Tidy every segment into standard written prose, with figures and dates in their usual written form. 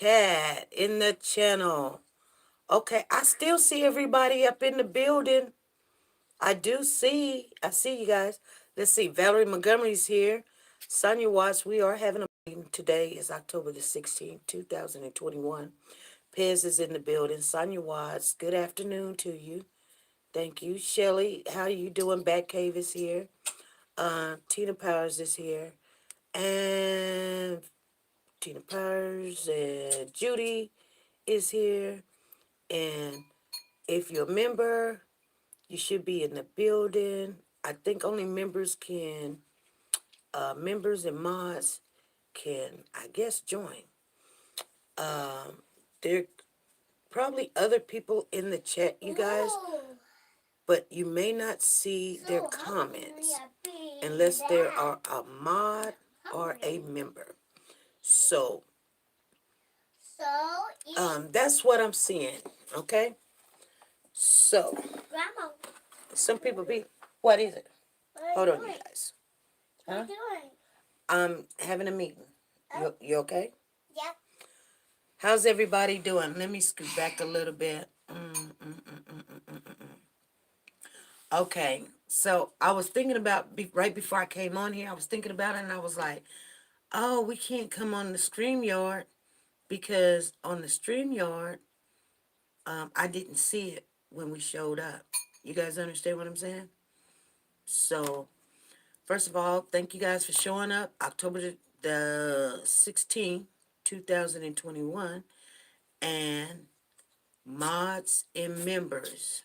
chat in the channel. Okay, I still see everybody up in the building. I see you guys. Let's see, Valerie Montgomery's here. Sonia Watts, we are having a meeting. Today is October the 16th, 2021. Pez is in the building. Sonia Watts, good afternoon to you. Thank you. Shelly, how are you doing? Batcave is here. Tina Powers is here. And Tina Powers and Judy is here. And if you're a member, you should be in the building. I think only members and mods can, I guess, join. There probably other people in the chat, you guys, but you may not see their comments unless there are a mod or a member. So, that's what I'm seeing, okay? So, some people be, what is it? Hold on, you guys. Huh? I'm having a meeting. You okay? Yeah. How's everybody doing? Let me scoot back a little bit. Okay, so I was thinking about, right before I came on here, I was thinking about it, and I was like, oh, we can't come on the StreamYard because on the StreamYard, I didn't see it when we showed up. You guys understand what I'm saying? So, first of all, thank you guys for showing up. October the 16th, 2021. And mods and members.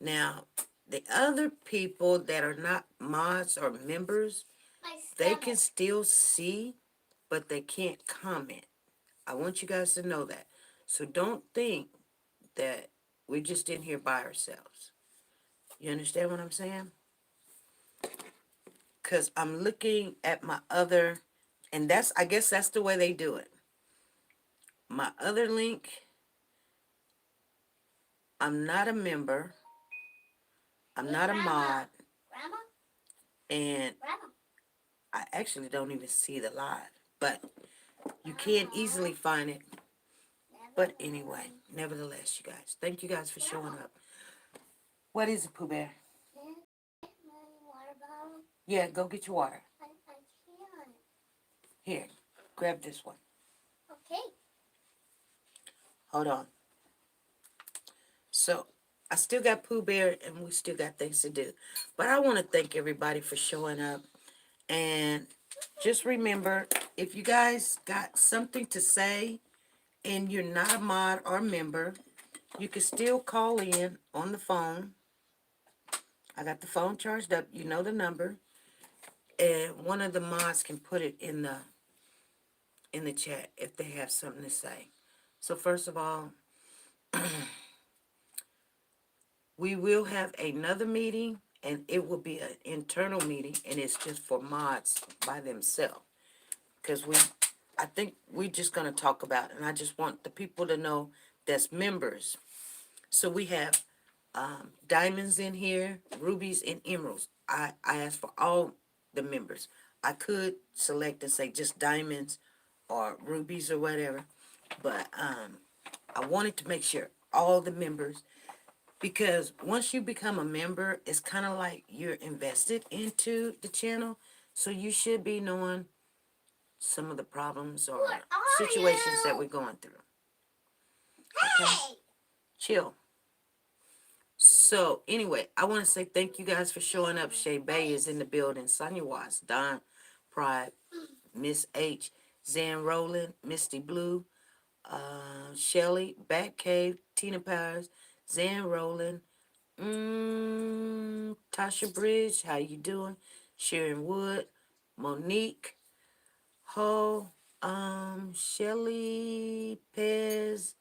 Now, the other people that are not mods or members, they can still see, but they can't comment. I want you guys to know that. So don't think that we're just in here by ourselves. You understand what I'm saying? Because I'm looking at my other, and I guess that's the way they do it. My other link, I'm not a member. I'm not a mod. And I actually don't even see the live. But you can easily find it. But anyway, nevertheless, you guys. Thank you guys for showing up. What is it, Pooh Bear? Yeah, go get your water. Here, grab this one. Okay. Hold on. So, I still got Pooh Bear and we still got things to do. But I want to thank everybody for showing up. And just remember, if you guys got something to say and you're not a mod or member, you can still call in on the phone. I got the phone charged up. You know the number. And one of the mods can put it in the chat if they have something to say. So first of all, we will have another meeting, and it will be an internal meeting, and it's just for mods by themselves. Because I think we're just going to talk about it, and I just want the people to know that's members. So we have diamonds in here, rubies, and emeralds. I asked for all the members. I could select and say just diamonds or rubies or whatever, but I wanted to make sure all the members, because once you become a member, it's kind of like you're invested into the channel, so you should be knowing some of the problems or situations that we're going through. Okay? Chill. So, anyway, I want to say thank you guys for showing up. Shay Bay is in the building. Sonia Watts, Don Pride, Miss H, Zan Rowland, Misty Blue, Shelly, Batcave, Tina Powers, Zan Rowland, Tasha Bridge, how you doing? Sharon Wood, Monique, Ho, Shelly Pez,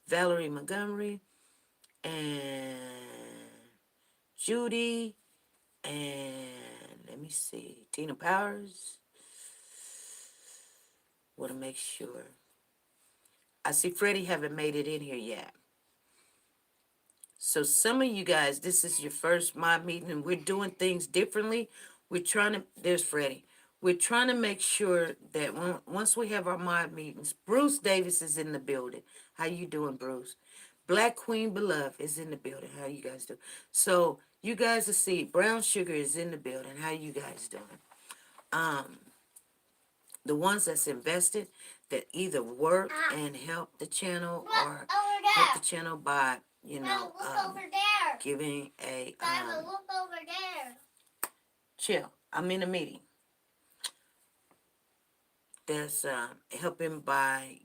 Valerie Montgomery, and Judy, and let me see, Tina Powers. Want to make sure. I see Freddie haven't made it in here yet. So some of you guys, this is your first mob meeting, and we're doing things differently. We're trying to, there's Freddie. we're trying to make sure that once we have our mod meetings, Bruce Davis is in the building. How you doing, Bruce? Black Queen Beloved is in the building. How you guys doing? So you guys will see Brown Sugar is in the building. How you guys doing? The ones that's invested that either work and help the channel or help the channel by, giving a look over there. Chill. I'm in a meeting. That's helping by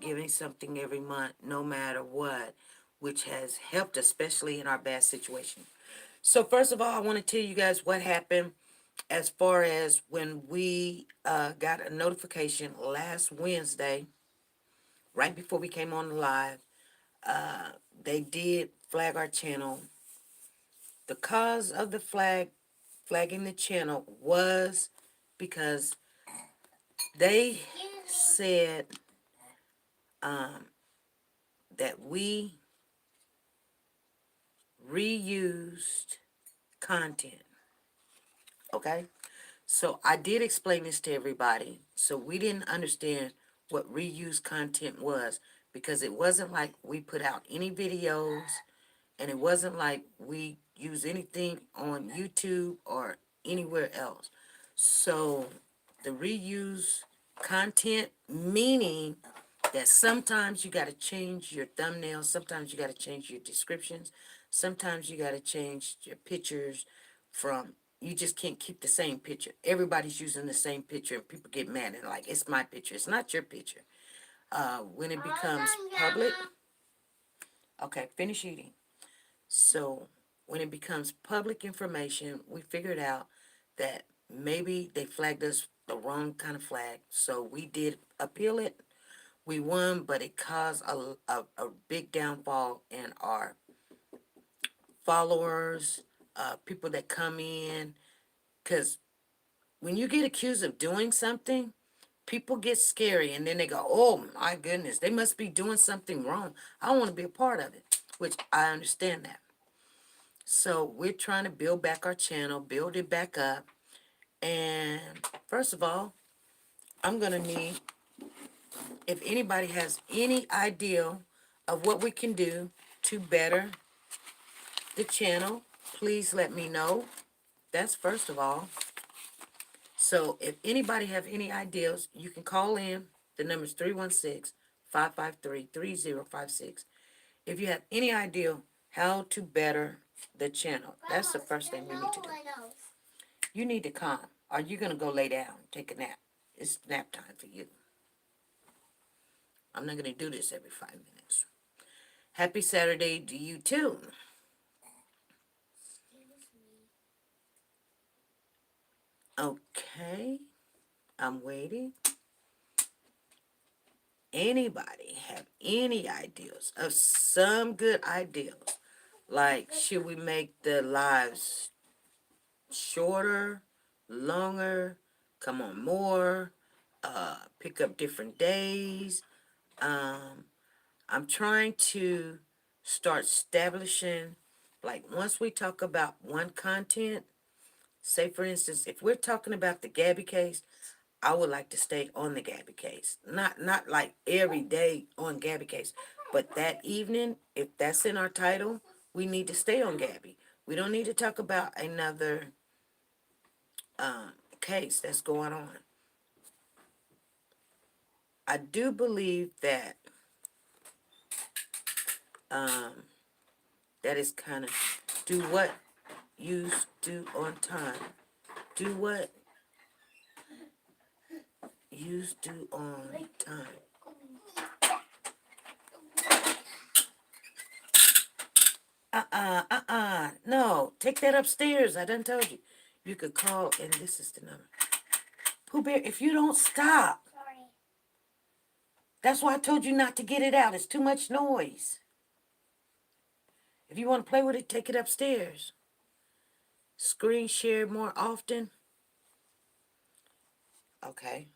giving something every month, no matter what, which has helped, especially in our bad situation. So first of all, I want to tell you guys what happened as far as when we got a notification last Wednesday, right before we came on the live. They did flag our channel. The cause of the flagging the channel was because they said that we reused content. Okay? So I did explain this to everybody. So we didn't understand what reused content was because it wasn't like we put out any videos and it wasn't like we use anything on YouTube or anywhere else. So the reuse content, meaning that sometimes you got to change your thumbnails, sometimes you got to change your descriptions, sometimes you got to change your pictures from, you just can't keep the same picture. Everybody's using the same picture and people get mad and like, it's my picture, it's not your picture. When it becomes public, okay, finish eating. So when it becomes public information, we figured out that maybe they flagged us the wrong kind of flag. So we did appeal it. We won, but it caused a big downfall in our followers, people that come in. Because when you get accused of doing something, people get scary and then they go, oh my goodness, they must be doing something wrong. I don't want to be a part of it, which I understand that. So we're trying to build back our channel, build it back up. And first of all, I'm going to need, if anybody has any idea of what we can do to better the channel, please let me know. That's first of all. So if anybody have any ideas, you can call in. The number is 316-553-3056. If you have any idea how to better the channel, that's the first thing we need to do. You need to calm. Are you going to go lay down, take a nap? It's nap time for you. I'm not going to do this every 5 minutes. Happy Saturday to you too. Okay. I'm waiting. Anybody have any ideas of some good ideas? Like, should we make the lives shorter, longer, come on more, pick up different days? I'm trying to start establishing, like, once we talk about one content, say for instance, if we're talking about the Gabby case, I would like to stay on the Gabby case. Not like every day on Gabby case, but that evening, if that's in our title, we need to stay on Gabby. We don't need to talk about another case that's going on. I do believe that that is kind of do what you do on time. Do what you do on time. No, take that upstairs. I done told you. You could call, and this is the number. Pooh Bear, if you don't stop. Sorry. That's why I told you not to get it out. It's too much noise. If you want to play with it, take it upstairs. Screen share more often. Okay.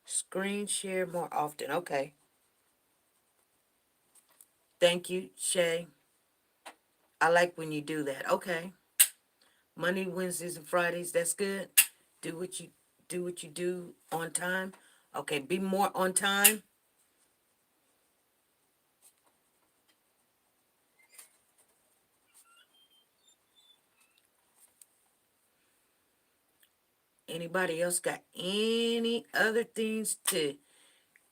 Screen share more often. Okay. Thank you, Shay. I like when you do that. Okay. Monday, Wednesdays, and Fridays. That's good. Do what you do what you do on time. Okay, be more on time. Anybody else got any other things to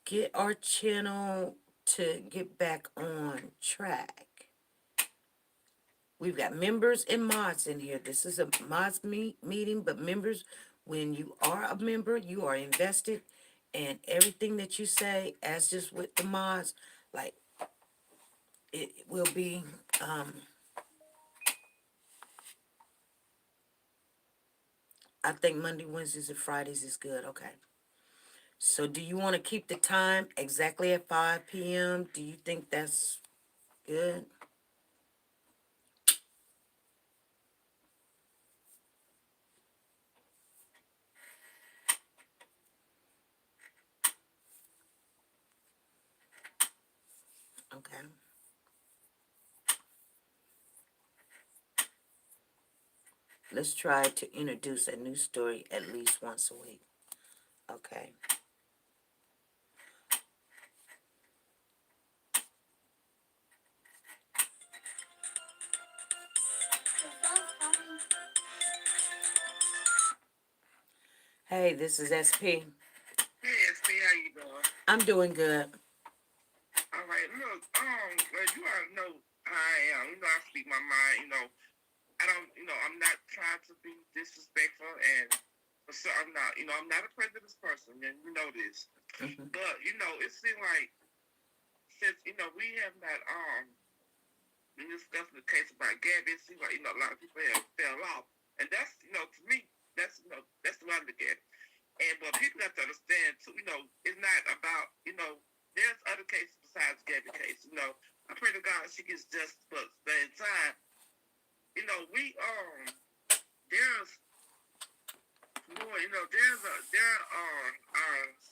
get our channel to get back on track? We've got members and mods in here. This is a mods meeting, but members, when you are a member, you are invested, and everything that you say, as just with the mods, like it will be. I think Monday, Wednesdays, and Fridays is good. Okay. So, do you want to keep the time exactly at 5 p.m.? Do you think that's good? Okay. Let's try to introduce a new story at least once a week. Okay. Hey, this is SP. Hey, SP, how you doing? I'm doing good. All right, look, well, you already know how I am. You know, I speak my mind. I don't, I'm not trying to be disrespectful, and so I'm not, I'm not a prejudice person, and you know this. Hmm. But it seems like since we have not been discussing the case about Gabby, it seems like a lot of people have fell off, and that's to me that's the way I look at it. And but people have to understand too, it's not about, there's other cases besides Gabby case. I pray to God she gets justice, but at the same time, we there's more, there are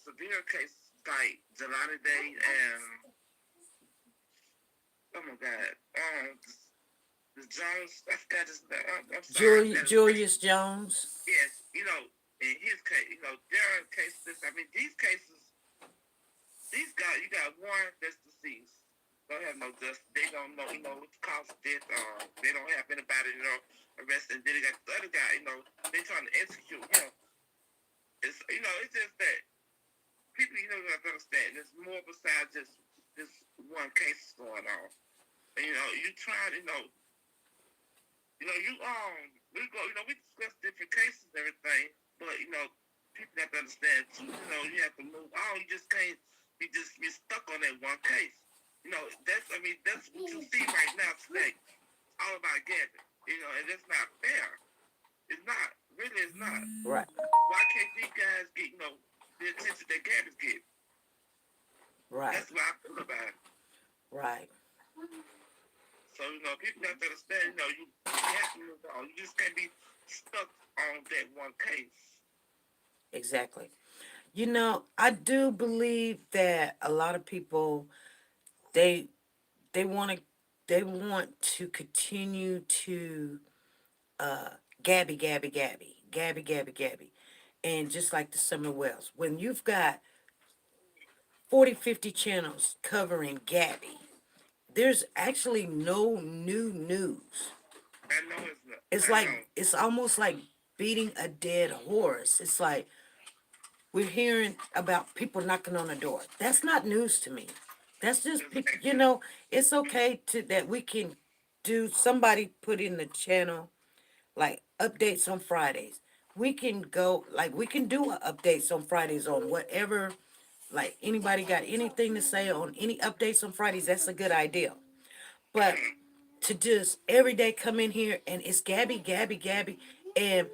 severe cases like Jalanni Day and oh my God, the Jones. I forgot his name. I'm sorry. Julius Jones. Yes, in his case, there are cases. I mean, these cases, these guys, you got one that's deceased. Don't have no justice. They don't know, what the cause of death. They don't have anybody, arrested. And then they got the other guy, they trying to execute him. It's just that people, you have to understand. There's more besides just this one case going on. And, you try to, we go, we discuss different cases and everything, but people have to understand too. You have to move on. You just can't. You're stuck on that one case. That's what you see right now today. All about Gabby. And that's not fair. It's not. Really, it's not. Right. Why can't these guys get the attention that Gabby's get? Right. That's what I feel about it. Right. So, people have to understand, you have to move on. You just can't be stuck on that one case. Exactly. I do believe that a lot of people they they want to continue to Gabby, Gabby, Gabby, Gabby, Gabby, Gabby, and just like the Summer Wells, when you've got 40, 50 channels covering Gabby, there's actually no new news. I know it's not. It's I like know. it's almost like beating a dead horse. It's like we're hearing about people knocking on the door. That's not news to me. That's just it's okay to that we can do. Somebody put in the channel like updates on Fridays. We can go like we can do updates on Fridays on whatever. Like anybody got anything to say on any updates on Fridays? That's a good idea. But to just every day come in here and it's Gabby, Gabby, Gabby, and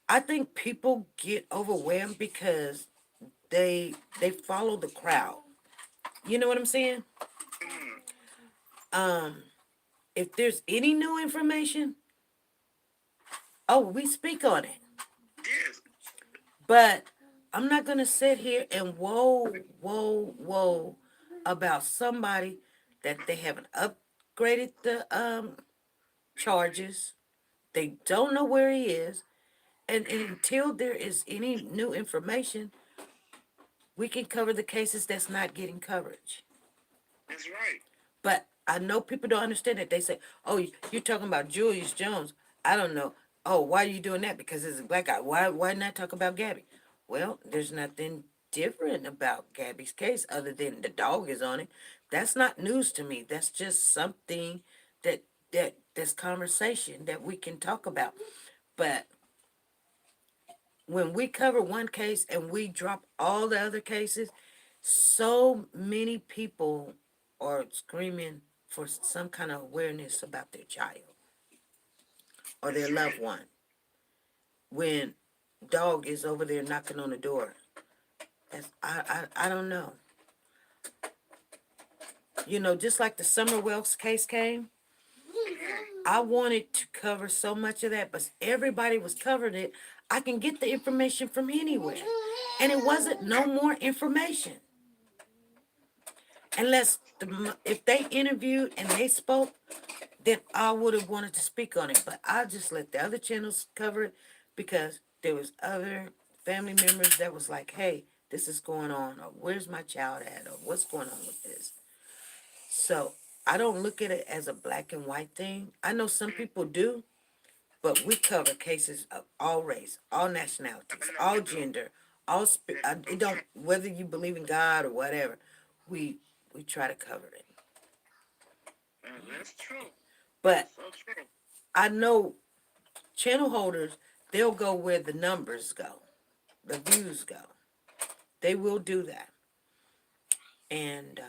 I think people get overwhelmed because they follow the crowd. You know what I'm saying? Mm-hmm. Um, if there's any new information, oh, we speak on it. Yes. But I'm not gonna sit here and whoa about somebody that they haven't upgraded the charges. They don't know where he is, And until there is any new information, we can cover the cases that's not getting coverage. That's right. But I know people don't understand it. They say, "Oh, you're talking about Julius Jones." I don't know. Oh, why are you doing that? Because it's a black guy. Why not talk about Gabby? Well, there's nothing different about Gabby's case other than the dog is on it. That's not news to me. That's just something that that's conversation that we can talk about. But when we cover one case and we drop all the other cases, so many people are screaming for some kind of awareness about their child or their That's loved right. one. When dog is over there knocking on the door, I don't know. You know, just like the Summer Wells case came, I wanted to cover so much of that, but everybody was covering it. I can get the information from anywhere, and it wasn't no more information. Unless if they interviewed and they spoke, then I would have wanted to speak on it. But I just let the other channels cover it because there was other family members that was like, "Hey, this is going on," or "Where's my child at?" or "What's going on with this?" So I don't look at it as a black and white thing. I know some people do, but we cover cases of all race, all I nationalities, know all we do. gender, all That's so it don't true. whether you believe in God or whatever. We we try to cover it. That's true. But That's so true. I know channel holders, they'll go where the numbers go, the views go. They will do that. And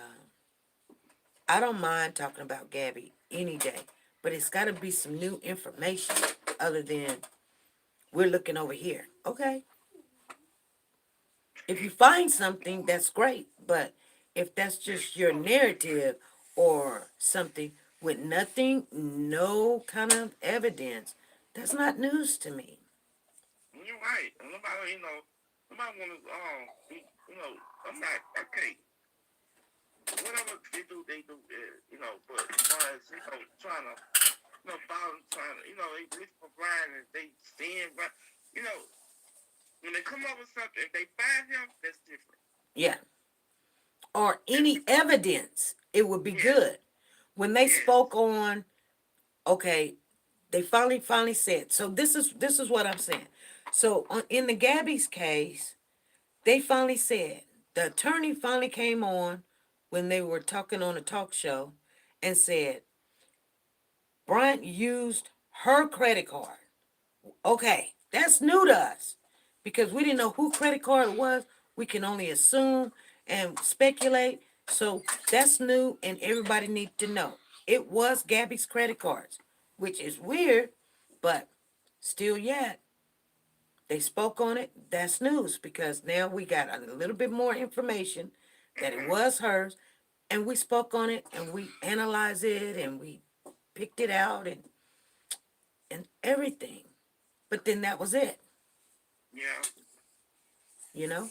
I don't mind talking about Gabby any day, but it's got to be some new information other than we're looking over here. Okay. If you find something, that's great. But if that's That's just your true. narrative or something with nothing, no kind of evidence, that's not news to me. You're right. Nobody, nobody want to, be, I'm not, okay. Whatever they do, but as far as, trying to, follow, trying to, they look for Brian and they stand, but, you know, when they come up with something, if they find him, that's different. Yeah. Or That's any different. evidence, it would be Yes, good. When they yes. spoke on, okay, they finally said. So this is what I'm saying. So in the Gabby's case, they finally said the attorney finally came on when they were talking on a talk show and said Bryant used her credit card. Okay, that's new to us because we didn't know who credit card it was. We can only assume and speculate. So that's new, and everybody needs to know it was Gabby's credit cards, which is weird, but still yet they spoke on it. That's news because now we got a little bit more information that it Mm-hmm. was hers, and we spoke on it and we analyzed it and we picked it out and everything. But then that was it, Yeah. you know?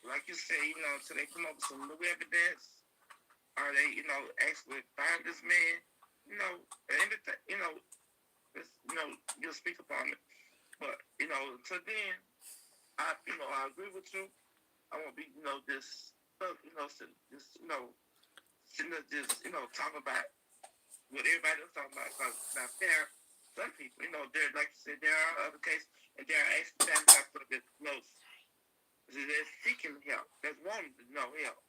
Like you say, so they come up with some new evidence, or they, actually find this man, anything, just, you'll speak upon it. But, so then, I agree with you. I won't be, just, sitting there just, talking about what everybody else talking about. Because now, some people, there, like you said, there are other cases, and there are actually family doctors that close. They're seeking help. That's wanting to know help.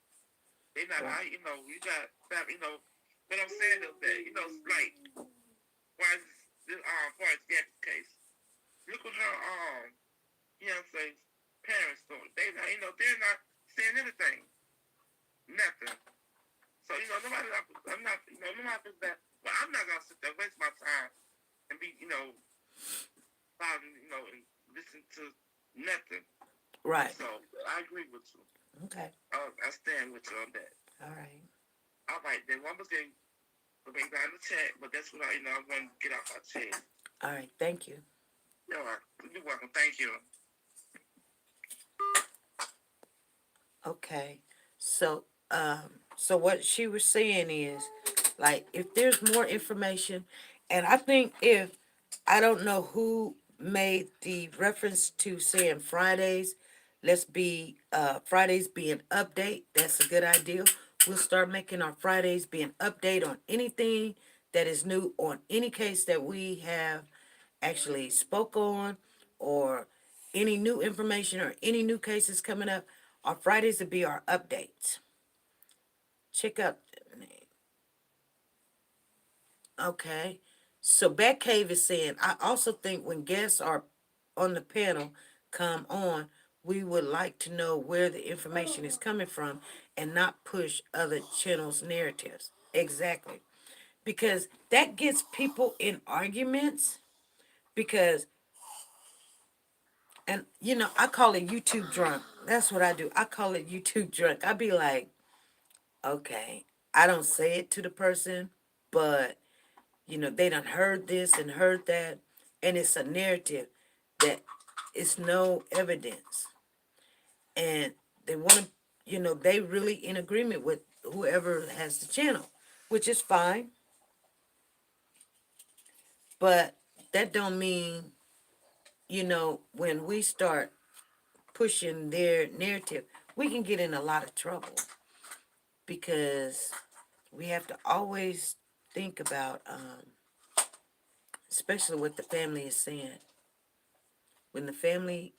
They not, Right. you got, what I'm saying is that, it's like, why is this, far as Gabby's case, look at her, fiance's parents doing. They not, they're not saying anything. Nothing. So, I'm not, nobody thinks that, well, I'm not going to sit there and waste my time and be, following, and listen to nothing. Right. So, I agree with you. Okay. I stand with you on that. All right. All right, then one more thing. We'll be back in the chat, but that's what I want to get off my chest. All right. Thank you. You're welcome. You're welcome. Thank you. Okay. So, so what she was saying is, like, if there's more information, and I think if I don't know who made the reference to saying Fridays. Let's be Fridays be an update. That's a good idea. We'll start making our Fridays be an update on anything that is new, on any case that we have actually spoke on, or any new information or any new cases coming up. Our Fridays will be our updates. Check out. Okay. So Batcave is saying, I also think when guests are on the panel come on, we would like to know where the information is coming from and not push other channels' narratives. Exactly. Because that gets people in arguments. Because, and I call it YouTube drunk. That's what I do. I call it YouTube drunk. I be like, okay, I don't say it to the person, but they done heard this and heard that, and it's a narrative that it's no evidence. And they want to, they really in agreement with whoever has the channel, which is fine. But that don't mean, when we start pushing their narrative, we can get in a lot of trouble, because we have to always think about, especially what the family is saying. When the family,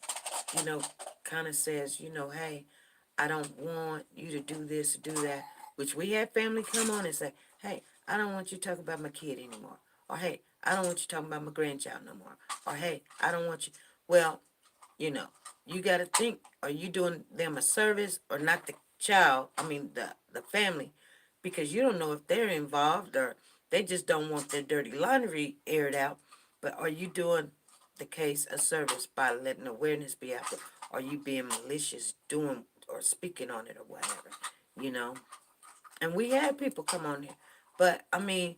you know, kind of says, hey, I don't want you to do this or do that, which we had family come on and say, hey, I don't want you to talk about my kid anymore. Or, hey, I don't want you talking about my grandchild no more. Or, hey, I don't want you. Well, you know, you got to think, are you doing them a service or not the child? I mean, the family, because you don't know if they're involved or they just don't want their dirty laundry aired out. But are you doing the case a service by letting awareness be out there? Are you being malicious doing or speaking on it or whatever, you know? And we had people come on here. But, I mean,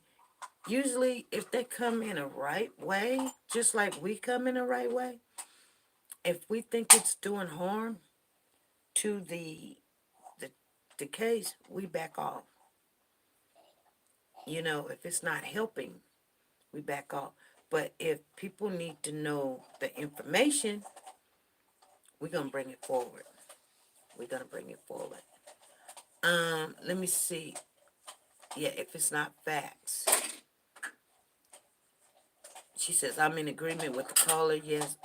usually if they come in a right way, just like we come in a right way, if we think it's doing harm to the, the case, we back off. If it's not helping, we back off. But if people need to know the information, we're going to bring it forward. We're going to bring it forward. Let me see. Yeah, if it's not facts. She says, I'm in agreement with the caller. Yes.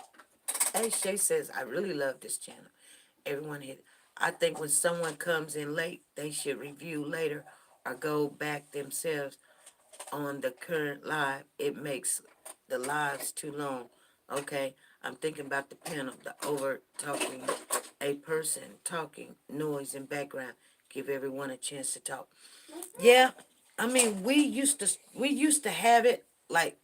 Hey, Shay says, I really love this channel. Everyone hit. I think when someone comes in late, they should review later or go back themselves on the current live. It makes the lives too long. Okay, I'm thinking about the panel, the over talking, a person talking, noise in background. Give everyone a chance to talk. Yeah, I mean we used to have it like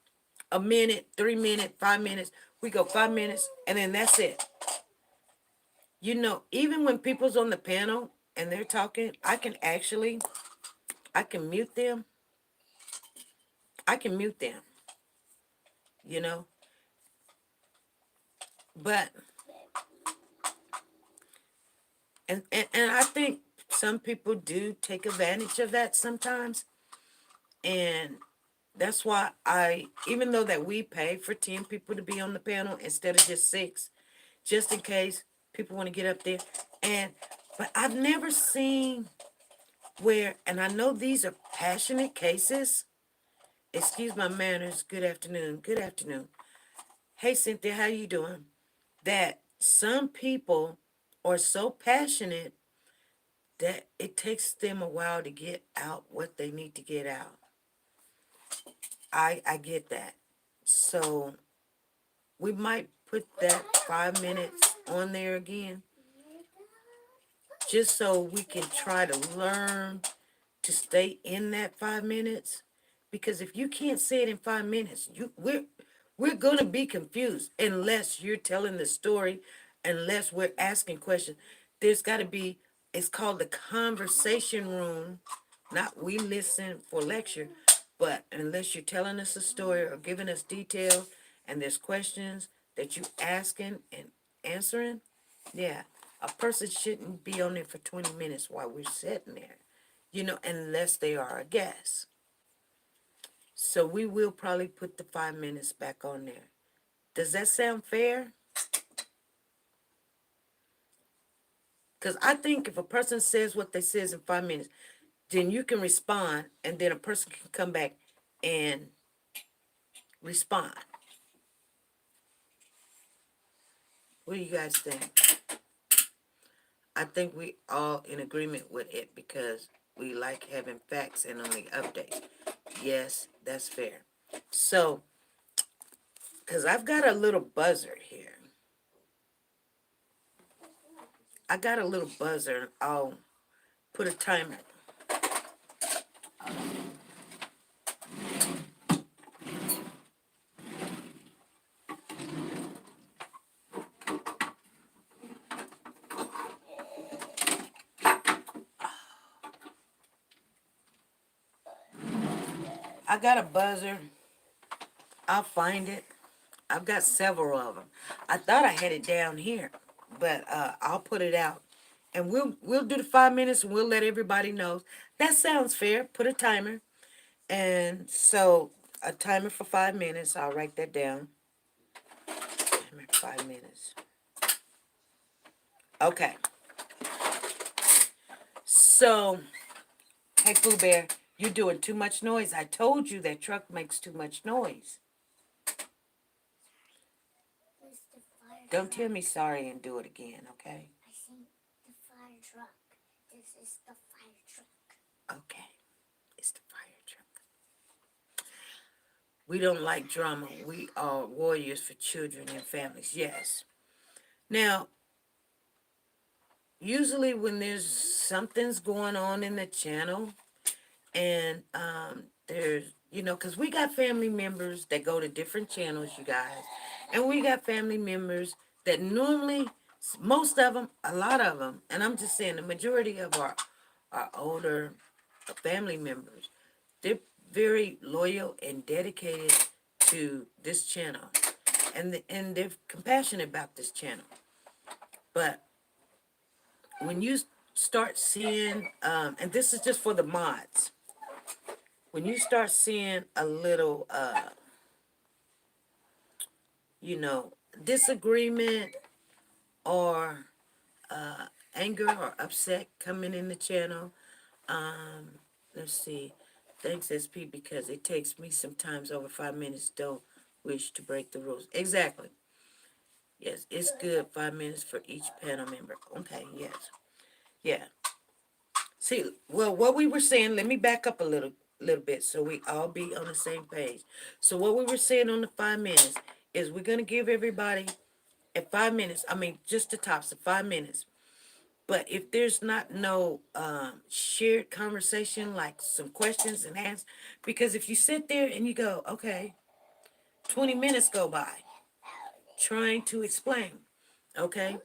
a minute, 3 minutes, 5 minutes. We go 5 minutes and then that's it. Even when people's on the panel and they're talking, I can mute them. I can mute them, you know. But and I think some people do take advantage of that sometimes. And that's why even though that we pay for 10 people to be on the panel instead of just 6, just in case people want to get up there. But I've never seen where, and I know these are passionate cases. Excuse my manners. Good afternoon. Good afternoon. Hey, Cynthia, how you doing? That some people are so passionate that it takes them a while to get out what they need to get out. I get that. So we might put that 5 minutes on there again, just so we can try to learn to stay in that 5 minutes. Because if you can't say it in 5 minutes, we're gonna be confused unless you're telling the story, unless we're asking questions. There's got to be. It's called the conversation room, not we listen for lecture, but unless you're telling us a story or giving us details, and there's questions that you asking and answering, yeah, a person shouldn't be on there for 20 minutes while we're sitting there, unless they are a guest. So we will probably put the 5 minutes back on there. Does that sound fair? Because I think if a person says what they says in 5 minutes, then you can respond, and then a person can come back and respond. What do you guys think? I think we all in agreement with it because we like having facts and only updates. Yes, that's fair. So, because I've got a little buzzer here. I got a little buzzer. I'll put a timer. I got a buzzer. I'll find it. I've got several of them. I thought I had it down here, but I'll put it out, and we'll do the 5 minutes, and we'll let everybody know. That sounds fair. Put a timer, and so a timer for 5 minutes. I'll write that down. Timer 5 minutes. Okay. So, hey Pooh Bear, you're doing too much noise. I told you that truck makes too much noise. Don't tell me sorry and do it again, okay? I think the fire truck. This is the fire truck. Okay. It's the fire truck. We don't like drama. We are warriors for children and families. Yes. Now, usually when there's something's going on in the channel, and there's, because we got family members that go to different channels, you guys, and we got family members that normally, most of them, a lot of them, and I'm just saying the majority of our older family members, they're very loyal and dedicated to this channel, and they're compassionate about this channel. But when you start seeing, and this is just for the mods, when you start seeing a little, disagreement or anger or upset coming in the channel, let's see. Thanks, SP, because it takes me sometimes over 5 minutes. Don't wish to break the rules. Exactly. Yes, it's good. 5 minutes for each panel member. Okay, yes. Yeah. See, well, what we were saying, let me back up a little bit so we all be on the same page. So what we were saying on the 5 minutes is we're going to give everybody at 5 minutes, I mean, just the tops of 5 minutes. But if there's not no shared conversation, like some questions and answers, because if you sit there and you go, okay, 20 minutes go by trying to explain, okay?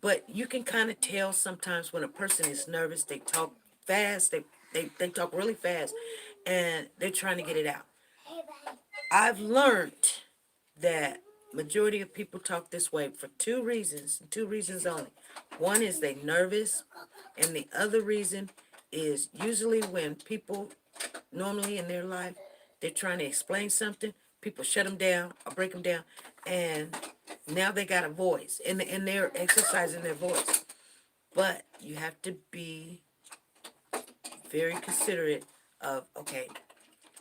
But you can kind of tell sometimes when a person is nervous, they talk fast, they talk really fast, and they're trying to get it out. I've learned that majority of people talk this way for two reasons only. One is they nervous, and the other reason is usually when people normally in their life, they're trying to explain something, people shut them down or break them down, and now they got a voice, and they're exercising their voice. But you have to be very considerate of, okay,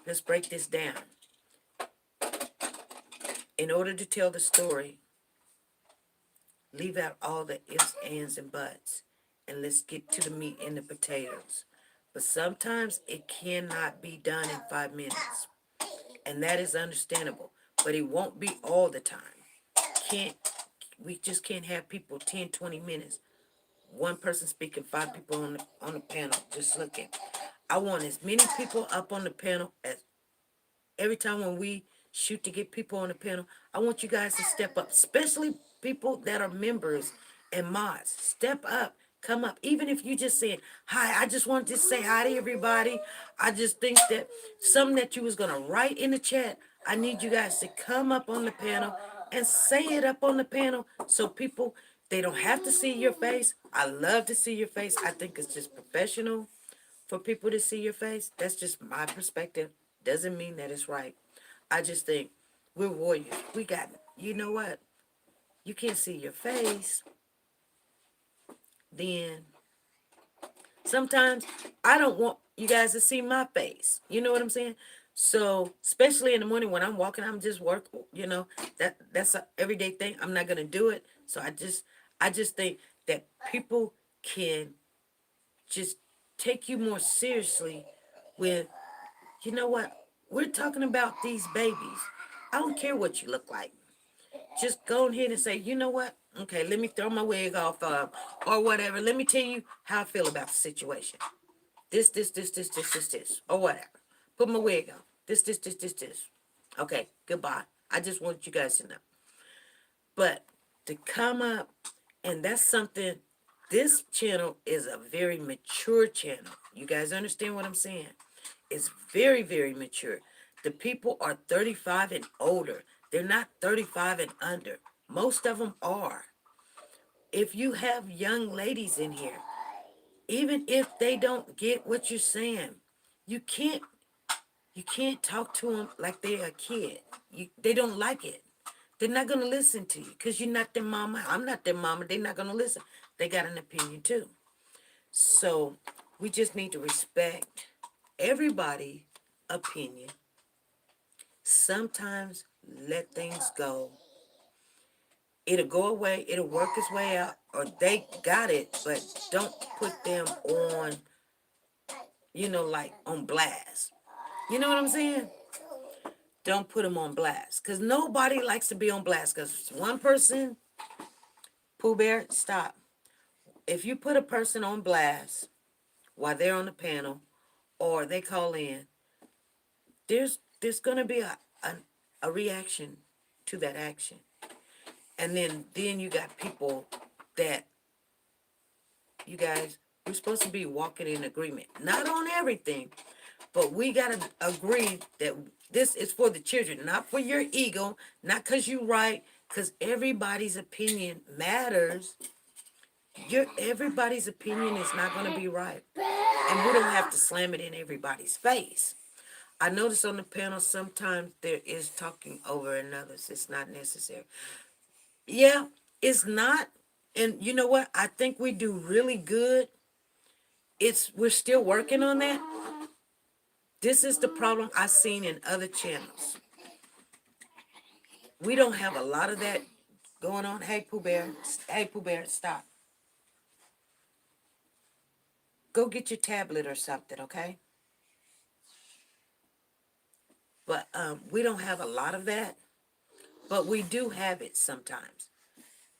let's break this down. In order to tell the story, leave out all the ifs, ands, and buts, and let's get to the meat and the potatoes. But sometimes it cannot be done in 5 minutes, and that is understandable. But it won't be all the time. Can't we just can't have people 10, 20 minutes. One person speaking, five people on the panel just looking. I want as many people up on the panel as every time when we shoot to get people on the panel. I want you guys to step up, especially people that are members and mods. Step up, come up. Even if you just saying hi, I just wanted to say hi to everybody. I just think that something that you was gonna write in the chat, I need you guys to come up on the panel and say it up on the panel so people, they don't have to see your face. I love to see your face. I think it's just professional for people to see your face. That's just my perspective. Doesn't mean that it's right. I just think we're warriors. We got, you know what? You can't see your face. Then sometimes I don't want you guys to see my face. You know what I'm saying? So, especially in the morning when I'm walking, I'm just work, that's a everyday thing. I'm not going to do it. So I just think that people can just take you more seriously with, you know what? We're talking about these babies. I don't care what you look like. Just go ahead and say, you know what? Okay, let me throw my wig off, or whatever. Let me tell you how I feel about the situation. This, or whatever. Put my wig on. This. Okay, goodbye. I just want you guys to know. But to come up, and that's something, this channel is a very mature channel. You guys understand what I'm saying? It's very, very mature. The people are 35 and older. They're not 35 and under. Most of them are. If you have young ladies in here, even if they don't get what you're saying, you can't you can't talk to them like they're a kid. They don't like it. They're not going to listen to you because you're not their mama. I'm not their mama. They're not going to listen. They got an opinion too. So we just need to respect everybody's opinion. Sometimes let things go. It'll go away. It'll work its way out. Or they got it, but don't put them on, like on blast. You know what I'm saying? Don't put them on blast. Because nobody likes to be on blast. Because one person, Pooh Bear, stop. If you put a person on blast while they're on the panel or they call in, there's going to be a reaction to that action. And then you got people that, you guys, we're supposed to be walking in agreement. Not on everything, but we got to agree that this is for the children, not for your ego, not because you're right, because everybody's opinion matters. Everybody's opinion is not going to be right. And we don't have to slam it in everybody's face. I notice on the panel sometimes there is talking over another's. It's not necessary. Yeah, it's not. And you know what? I think we do really good. We're still working on that. This is the problem I've seen in other channels. We don't have a lot of that going on. Hey, Pooh Bear. Hey, Pooh Bear, stop. Go get your tablet or something, okay? But we don't have a lot of that. But we do have it sometimes.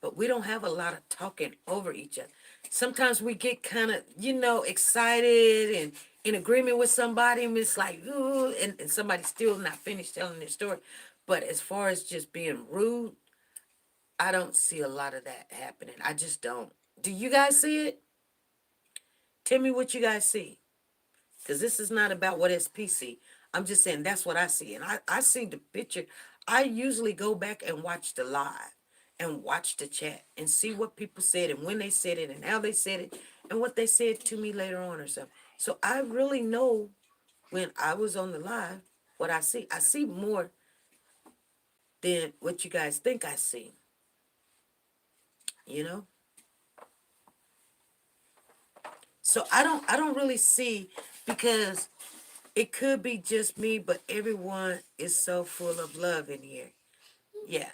But we don't have a lot of talking over each other. Sometimes we get kind of, excited and in agreement with somebody, and it's like, ooh, and somebody's still not finished telling their story. But as far as just being rude, I don't see a lot of that happening. I just don't. Do you guys see it? Tell me what you guys see. Because this is not about what SP see. I'm just saying that's what I see. And I see the picture. I usually go back and watch the live and watch the chat and see what people said and when they said it and how they said it and what they said to me later on or something. So I really know when I was on the live what I see. I see more than what you guys think I see. You know? So I don't really see, because it could be just me, but everyone is so full of love in here. Yeah.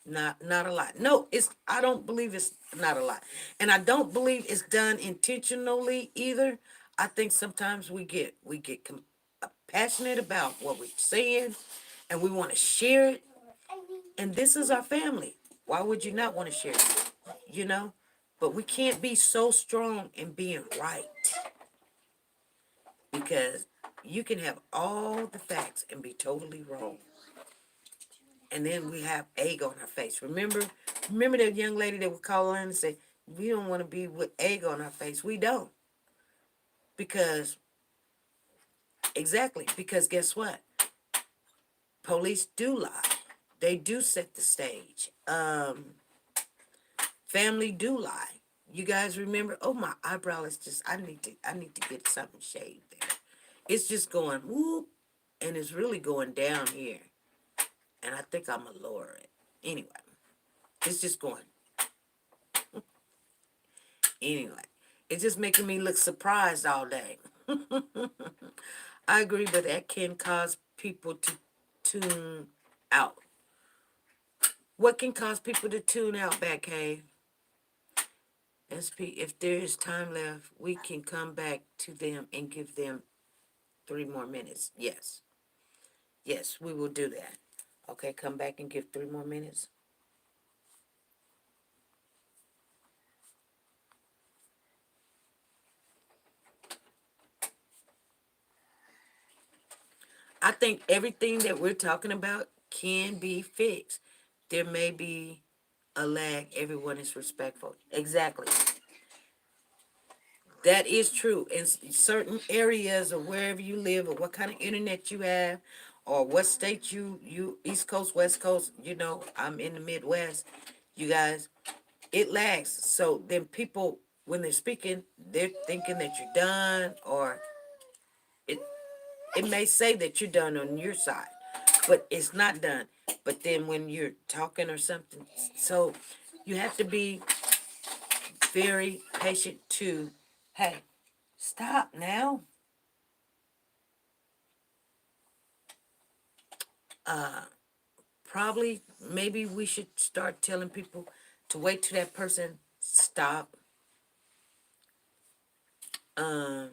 Not a lot. No, I don't believe it's not a lot. And I don't believe it's done intentionally either. I think sometimes we get passionate about what we're saying and we want to share it. And this is our family. Why would you not want to share it? You know? But we can't be so strong in being right. Because you can have all the facts and be totally wrong. And then we have egg on our face. Remember that young lady that would call in and say, we don't want to be with egg on our face. We don't. Because, exactly, because guess what? Police do lie. They do set the stage. Family do lie. You guys remember? Oh, my eyebrow is just, I need to get something shaved there. It's just going whoop, and it's really going down here. And I think I'm going to lower it. Anyway, it's just going. Anyway, it's just making me look surprised all day. I agree, but that can cause people to tune out. What can cause people to tune out, Batcave? SP, if there is time left, we can come back to them and give them 3 more minutes. Yes. Yes, we will do that. Okay, come back and give 3 more minutes. I think everything that we're talking about can be fixed. There may be a lag. Everyone is respectful. Exactly. That is true. In certain areas or wherever you live or what kind of internet you have or what state you East Coast, West Coast, I'm in the Midwest. You guys, it lags. So then people, when they're speaking, they're thinking that you're done, or it it may say that you're done on your side, but it's not done. But then when you're talking or something, so you have to be very patient to, hey, stop now. Probably, maybe we should start telling people to wait till that person stop. Um,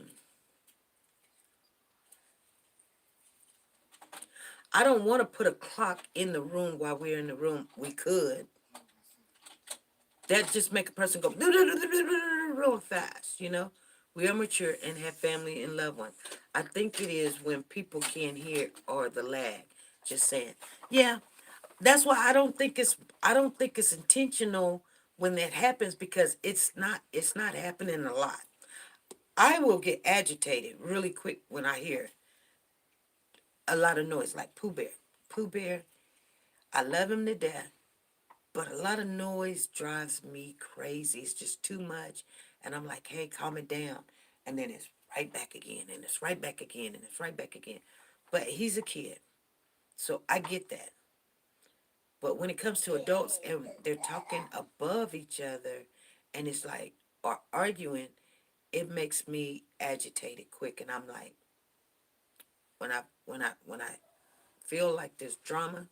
I don't want to put a clock in the room while we're in the room. We could. That just make a person go real fast. We are mature and have family and loved ones. I think it is when people can't hear or the lag. Just saying. Yeah, that's why I don't think it's intentional when that happens, because it's not happening a lot. I will get agitated really quick when I hear a lot of noise, like Pooh Bear. Pooh Bear, I love him to death, but a lot of noise drives me crazy. It's just too much. And I'm like, hey, calm it down. And then it's right back again, and it's right back again, and it's right back again. But he's a kid, so I get that. But when it comes to adults and they're talking above each other, and it's like, or arguing, it makes me agitated quick. And I'm like, when I feel like there's drama,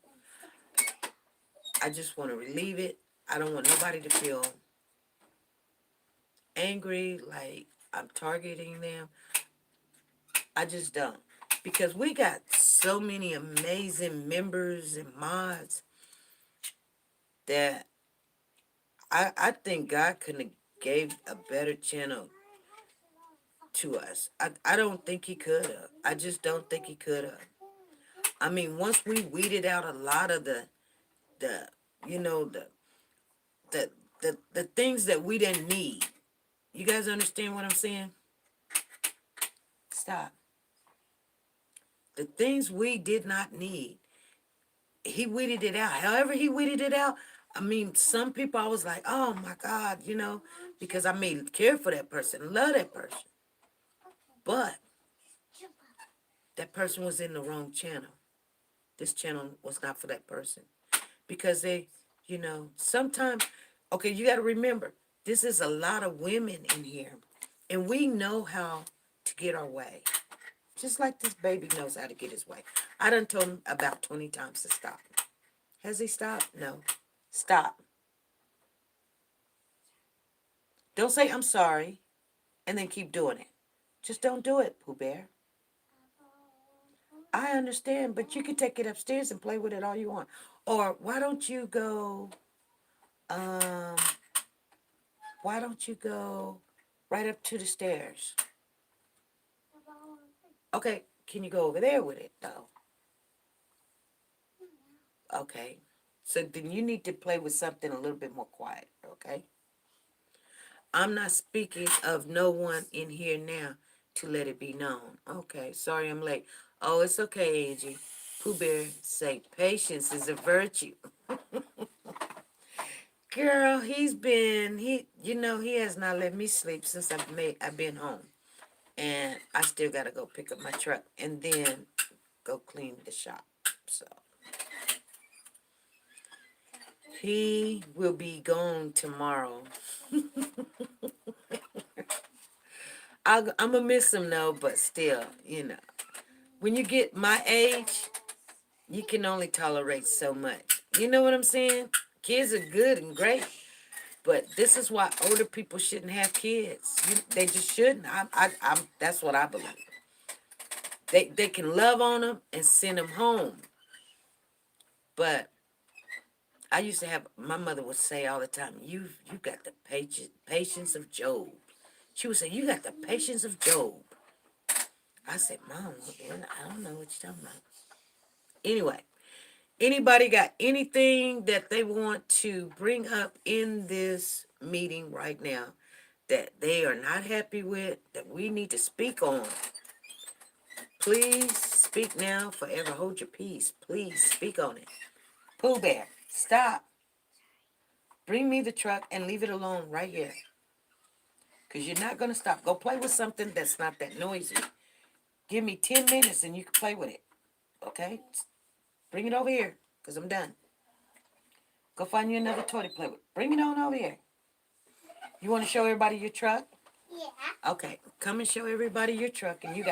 I just want to relieve it. I don't want nobody to feel angry, like I'm targeting them. I just don't. Because we got so many amazing members and mods that I think God couldn't have gave a better channel to us. I don't think he could have. I just don't think he could have. I mean, once we weeded out a lot of the you know the the things that we didn't need. You guys understand what I'm saying? Stop. The things we did not need, he weeded it out. However he weeded it out, I mean, some people I was like, oh my God, because I may care for that person, love that person. But that person was in the wrong channel. This channel was not for that person. Because sometimes, okay, you got to remember, this is a lot of women in here. And we know how to get our way. Just like this baby knows how to get his way. I done told him about 20 times to stop. Has he stopped? No. Stop. Don't say I'm sorry and then keep doing it. Just don't do it, Pooh Bear. I understand, but you can take it upstairs and play with it all you want. Or um, why don't you go right up to the stairs? Okay, can you go over there with it, though? Okay. So then you need to play with something a little bit more quiet, okay? I'm not speaking of no one in here now to let it be known. Okay, sorry I'm late. Oh, it's okay, Angie. Pooh Bear say patience is a virtue. Girl, he has not let me sleep since I've been home. And I still gotta go pick up my truck and then go clean the shop. So He will be gone tomorrow. I'm gonna miss him though, but still, when you get my age, you can only tolerate so much. You know what I'm saying? Kids are good and great, but this is why older people shouldn't have kids. They just shouldn't. That's what I believe. They can love on them and send them home, but I used to have, my mother would say all the time, you got the patience of Job. She would say, you got the patience of Job. I said, Mom, I don't know what you're talking about. Anyway, anybody got anything that they want to bring up in this meeting right now that they are not happy with, that we need to speak on? Please speak now, forever hold your peace. Please speak on it. Pooh Bear, stop. Bring me the truck and leave it alone right here. Because you're not going to stop. Go play with something that's not that noisy. Give me 10 minutes and you can play with it. Okay? Bring it over here because I'm done. Go find you another toy to play with. Bring it on over here. You want to show everybody your truck? Yeah. Okay. Come and show everybody your truck. And you're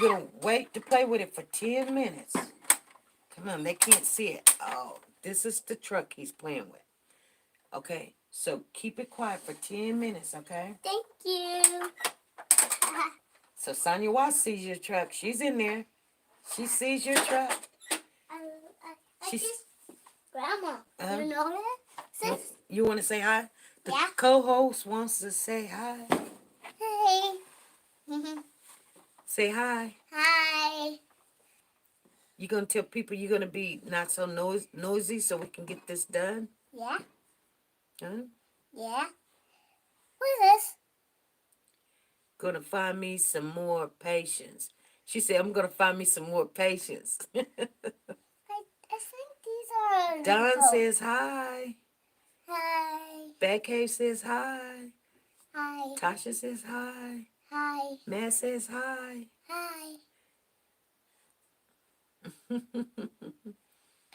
going to wait to play with it for 10 minutes. Come on. They can't see it. Oh, this is the truck he's playing with. Okay. So keep it quiet for 10 minutes, okay? Thank you. So Sonia Watts sees your truck. She's in there. She sees your truck. She's Grandma. You know that? You want to say hi? The Yeah. co-host wants to say hi. Hey. Say hi. Hi. You gonna tell people you're gonna be not so noisy so we can get this done? Yeah. Huh? Yeah. What is this? Gonna find me some more patience. She said, I'm gonna find me some more patience. I think these are. Don says hi. Hi. Batcave says hi. Hi. Tasha says hi. Hi. Matt says hi. Hi. Can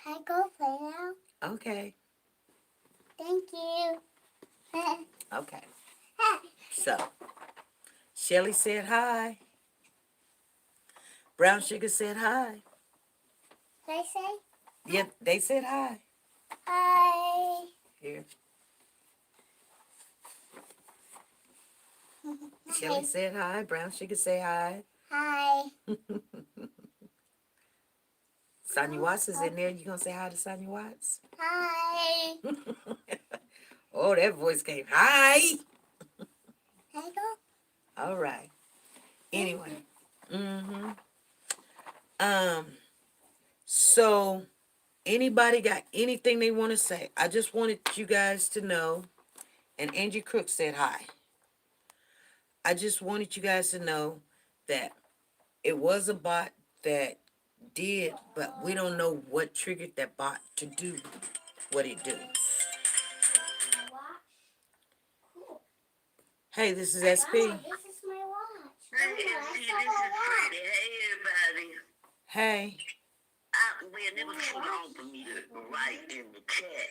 I go play now? Okay. Thank you. Okay. So, Shelly said hi. Brown Sugar said hi. Did I say? Yeah, they said hi. Hi. Here. Shelly said hi. Brown Sugar say hi. Hi. Sonia Watts is in there. You gonna say hi to Sonia Watts? Hi. Oh, that voice came. Hi. Can I go? All right. Anyway. So anybody got anything they want to say? I just wanted you guys to know, and Angie Crook said hi. I just wanted you guys to know that it was a bot that did, but we don't know what triggered that bot to do what it do. Hey, this is SP. This is my watch. Hey, this is Freddie. Hey, everybody. Hey. Well, it was too long for me to write in the chat.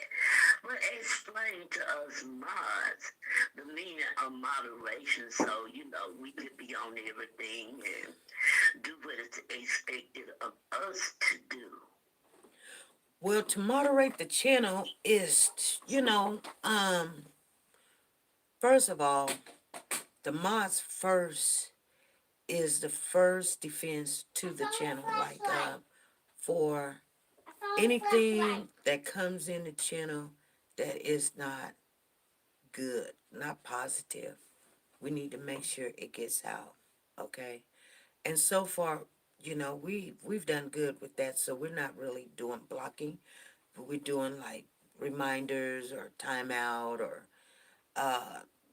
But explain to us mods the meaning of moderation so, we could be on everything and do what is expected of us to do. Well, to moderate the channel is, first of all, the mods first is the first defense to the channel. Like, for anything that comes in the channel that is not good, not positive, we need to make sure it gets out, okay? And so far, we've done good with that, so we're not really doing blocking, but we're doing like reminders or timeout or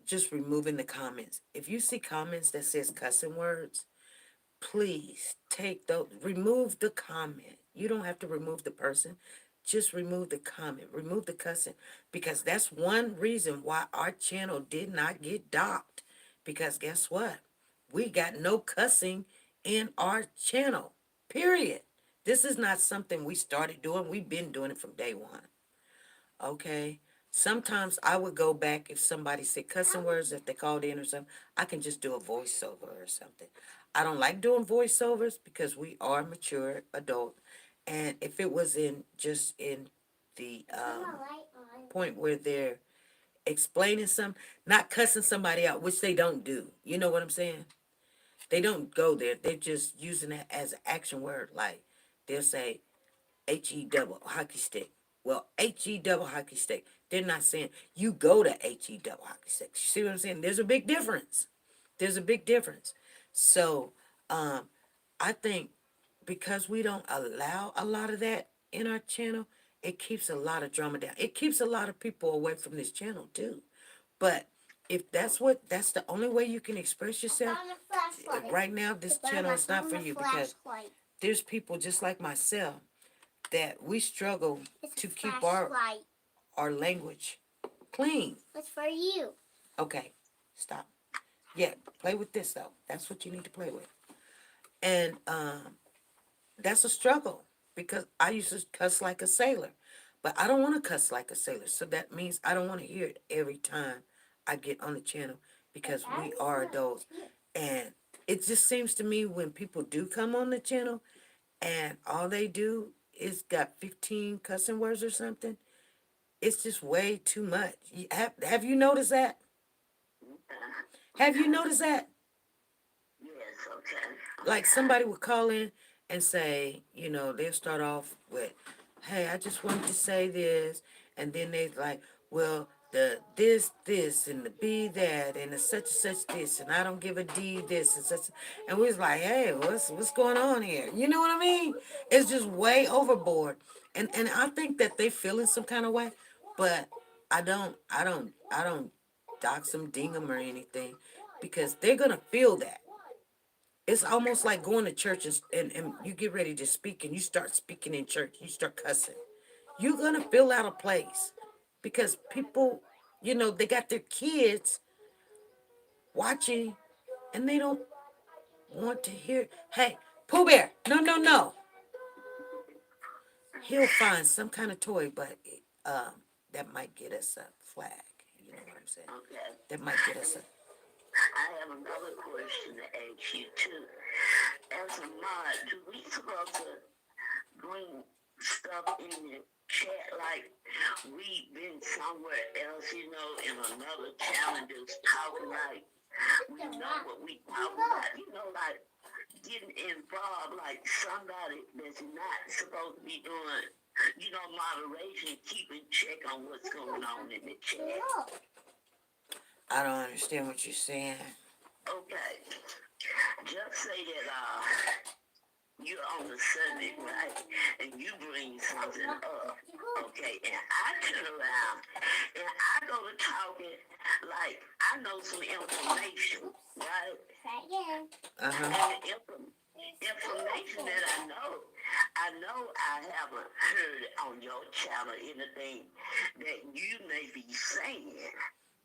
just removing the comments. If you see comments that says cussing words, please remove the comment. You don't have to remove the person. Just remove the comment. Remove the cussing. Because that's one reason why our channel did not get docked. Because guess what? We got no cussing in our channel. Period. This is not something we started doing. We've been doing it from day one. Okay. Sometimes I would go back if somebody said cussing words, if they called in or something, I can just do a voiceover or something. I don't like doing voiceovers because we are mature adult. And if it was in just in the point where they're explaining something, not cussing somebody out, which they don't do. You know what I'm saying? They don't go there. They're just using it as an action word. Like they'll say, HE double hockey stick. Well, HE double hockey stick. They're not saying you go to HE double hockey stick. You see what I'm saying? There's a big difference. There's a big difference. So, I think because we don't allow a lot of that in our channel, it keeps a lot of drama down. It keeps a lot of people away from this channel too. But if that's the only way you can express yourself, right now this channel is not for you because there's people just like myself that we struggle to keep our language clean. It's for you. Okay, stop. Yeah, play with this though. That's what you need to play with. And that's a struggle because I used to cuss like a sailor, but I don't want to cuss like a sailor. So that means I don't want to hear it every time I get on the channel because we are adults. And it just seems to me when people do come on the channel and all they do is got 15 cussing words or something, it's just way too much. Have you noticed that? Have you noticed that? Yes, okay. Like somebody would call in and say, they'll start off with, hey, I just wanted to say this. And then they like, well, the this, and the B that, and the such and such this, and I don't give a D this, and such. And we was like, hey, what's going on here? You know what I mean? It's just way overboard. And I think that they feel in some kind of way, but I don't dox them, ding them, or anything because they're going to feel that. It's almost like going to church and you get ready to speak and you start speaking in church. You start cussing. You're going to feel out of place because people, they got their kids watching and they don't want to hear, hey, Pooh Bear, no, no, no. He'll find some kind of toy, but that might get us a flag. You know what I'm saying? Okay. That might get us a... I have another question to ask you too. As a mod, do we supposed to bring stuff in the chat like we've been somewhere else, in another channel just talking like we know what we talking about, like getting involved like somebody that's not supposed to be doing, moderation, keeping check on what's going on in the chat. I don't understand what you're saying. Okay. Just say that you're on the subject, right? And you bring something up. Okay. And I turn around and I go to talking like I know some information, right? Uh-huh. And information that I know I haven't heard on your channel anything that you may be saying.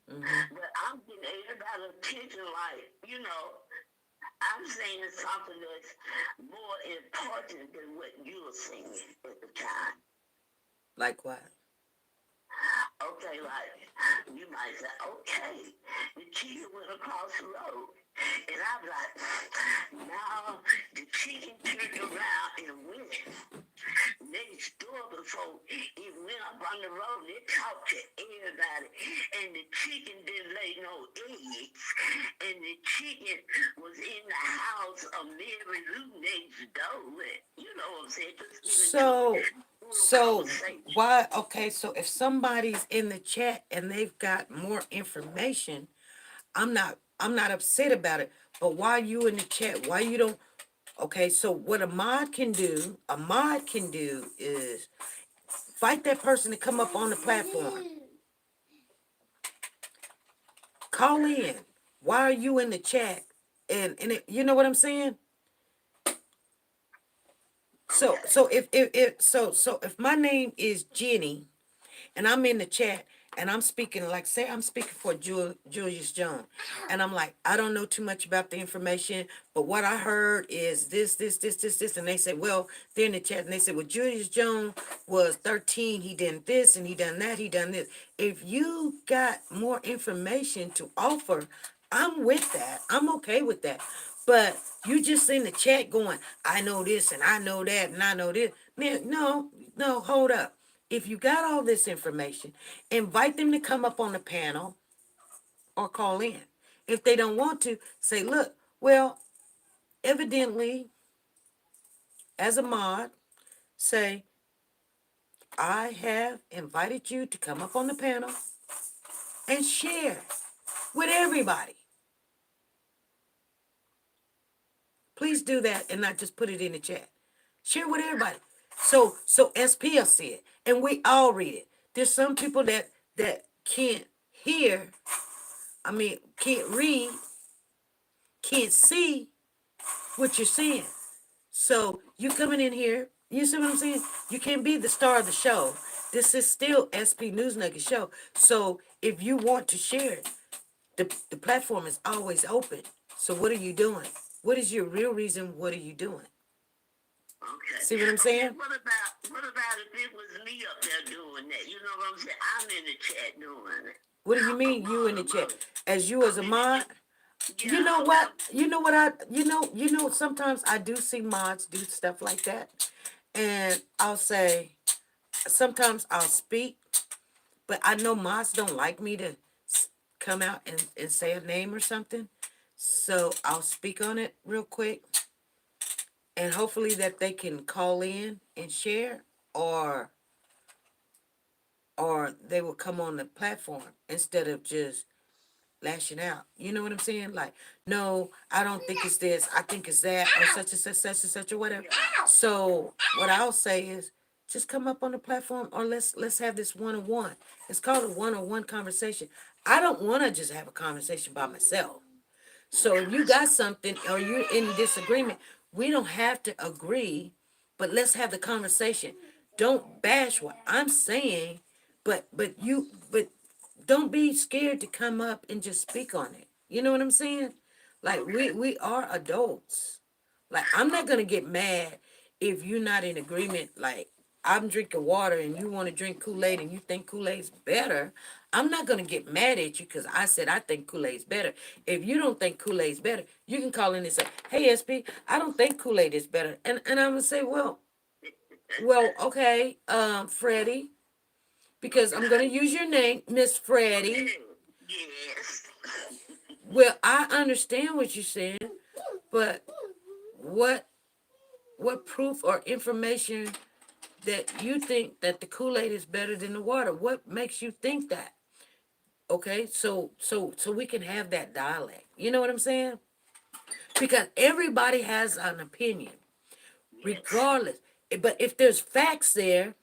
Mm-hmm. But I'm getting everybody's attention like, I'm saying something that's more important than what you're saying at the time. Like what? Okay, like, you might say, okay, the chicken went across the road. And I'm like, now the chicken turned around and went next door before it went up on the road. It talked to everybody. And the chicken didn't lay no eggs. And the chicken was in the house of Mary Lou next door. You know what I'm saying? So why? Okay, so if somebody's in the chat and they've got more information, I'm not upset about it. But why you in the chat? Why you don't? Okay, so what a mod can do is fight that person to come up on the platform. Call in. Why are you in the chat? And you know what I'm saying? So if my name is Jenny and I'm in the chat and I'm speaking, like, say I'm speaking for Julius Jones, and I'm like, I don't know too much about the information, but what I heard is this, and they said, well, they're in the chat, and they said, well, Julius Jones was 13, he did this, and he done that, he done this. If you got more information to offer, I'm with that. I'm okay with that. But you just in the chat going, I know this, and I know that, and I know this. Man, no, hold up. If you got all this information, invite them to come up on the panel or call in. If they don't want to, say, look, well, evidently, as a mod, say, I have invited you to come up on the panel and share with everybody. Please do that and not just put it in the chat. Share with everybody. So SP will see it and we all read it. There's some people that can't hear, can't read, can't see what you're saying. So you coming in here, you see what I'm saying? You can't be the star of the show. This is still Spnewsnuggets show. So if you want to share it, the platform is always open. So what are you doing? What is your real reason? What are you doing? Okay. See what I'm saying? Okay, what about if it was me up there doing that? You know what I'm saying? I'm in the chat doing it. What do you mean you in the chat? As you as a mod? You know what? You know, sometimes I do see mods do stuff like that. And I'll say, sometimes I'll speak, but I know mods don't like me to come out and say a name or something. So I'll speak on it real quick. And hopefully that they can call in and share, or they will come on the platform instead of just lashing out. You know what I'm saying? Like, no, I don't think it's this. I think it's that, or such or whatever. So what I'll say is, just come up on the platform, or let's have this one-on-one. It's called a one-on-one conversation. I don't want to just have a conversation by myself. So if you got something or you're in disagreement, we don't have to agree, but let's have the conversation. Don't bash what I'm saying, but don't be scared to come up and just speak on it. You know what I'm saying? Like, we are adults. Like, I'm not gonna get mad if you're not in agreement. Like, I'm drinking water and you want to drink Kool-Aid and you think Kool-Aid's better. I'm not gonna get mad at you because I said I think Kool-Aid's better. If you don't think Kool-Aid's better, you can call in and say, "Hey, SP, I don't think Kool-Aid is better." And I'm gonna say, well, okay, Freddie, because I'm gonna use your name, Miss Freddie. Yes. Well, I understand what you're saying, but what proof or information that you think that the Kool-Aid is better than the water? What makes you think that? Okay, so we can have that dialect. You know what I'm saying? Because everybody has an opinion, regardless. But if there's facts there,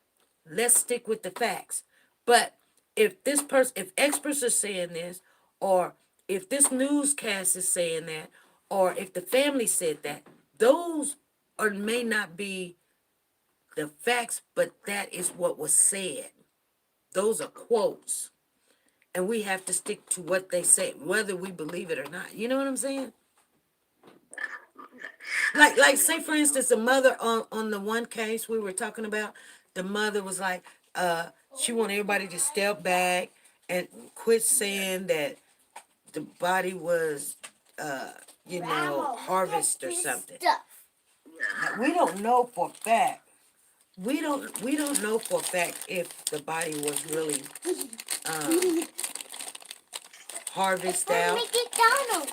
let's stick with the facts. But if experts are saying this, or if this newscast is saying that, or if the family said that, those or may not be the facts, but that is what was said. Those are quotes. And we have to stick to what they say, whether we believe it or not. You know what I'm saying? Like say for instance, the mother on the one case we were talking about, the mother was like, she wanted everybody to step back and quit saying that the body was, harvest or something. We don't know for a fact. We don't know for a fact if the body was really harvested out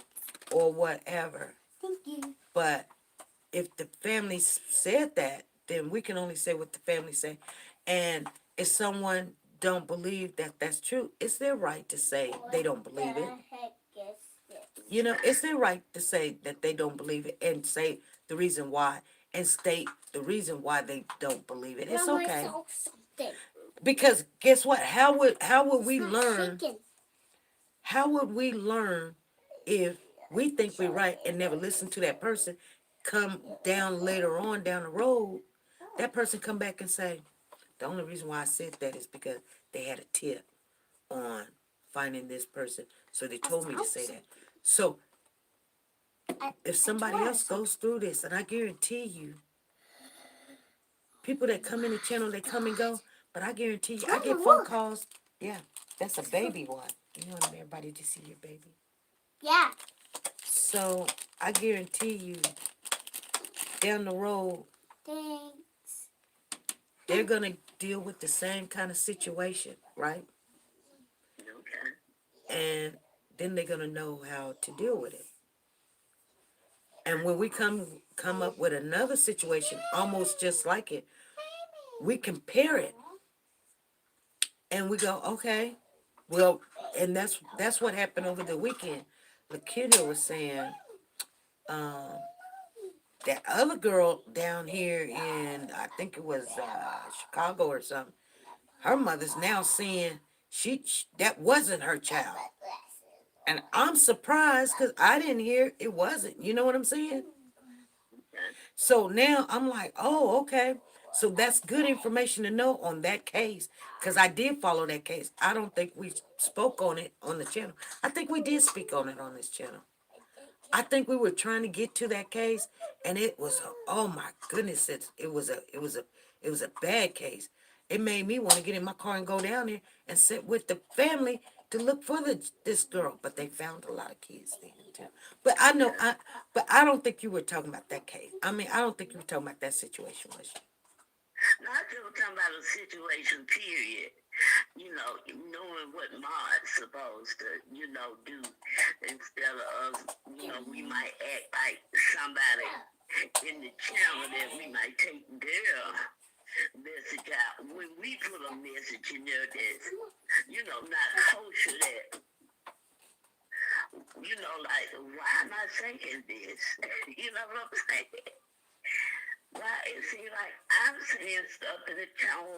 or whatever. Thank you. But if the family said that, then we can only say what the family say. And if someone don't believe that that's true, it's their right to say they don't believe it. You know, it's their right to say that they don't believe it and say the reason why and state the reason why they don't believe it. It's okay. Because guess what? How would we learn? How would we learn if we think we're right and never listen to that person? Come down later on down the road, that person come back and say, the only reason why I said that is because they had a tip, on finding this person. So they told me to say that. So if somebody else goes through this, and I guarantee you, people that come in the channel, they come and go, but I guarantee you, I get phone calls. Yeah, that's a baby one. You want everybody to see your baby. Yeah. So I guarantee you, down the road, Thanks. they're going to deal with the same kind of situation, right? Okay. And then they're going to know how to deal with it. And when we come up with another situation almost just like it, we compare it and we go, okay, well, and that's what happened over the weekend. Lakita was saying, um, that other girl down here in, I think it was Chicago or something, her mother's now saying that wasn't her child. And I'm surprised because I didn't hear it wasn't. You know what I'm saying? So now I'm like, oh, okay. So that's good information to know on that case because I did follow that case. I don't think we spoke on it on the channel. I think we did speak on it on this channel. I think we were trying to get to that case, and it was oh my goodness, it was a bad case. It made me want to get in my car and go down there and sit with the family to look for this girl. But they found a lot of kids there too. But but I don't think you were talking about that case. I mean, I don't think you were talking about that situation, was you? No, I just was talking about a situation, period. Knowing what Maud's supposed to, do instead of us, we might act like somebody in the channel that we might take their message out. When we put a message in there that's, not kosher, that, like, why am I saying this? You know what I'm saying? Why it seems like I'm saying stuff in the channel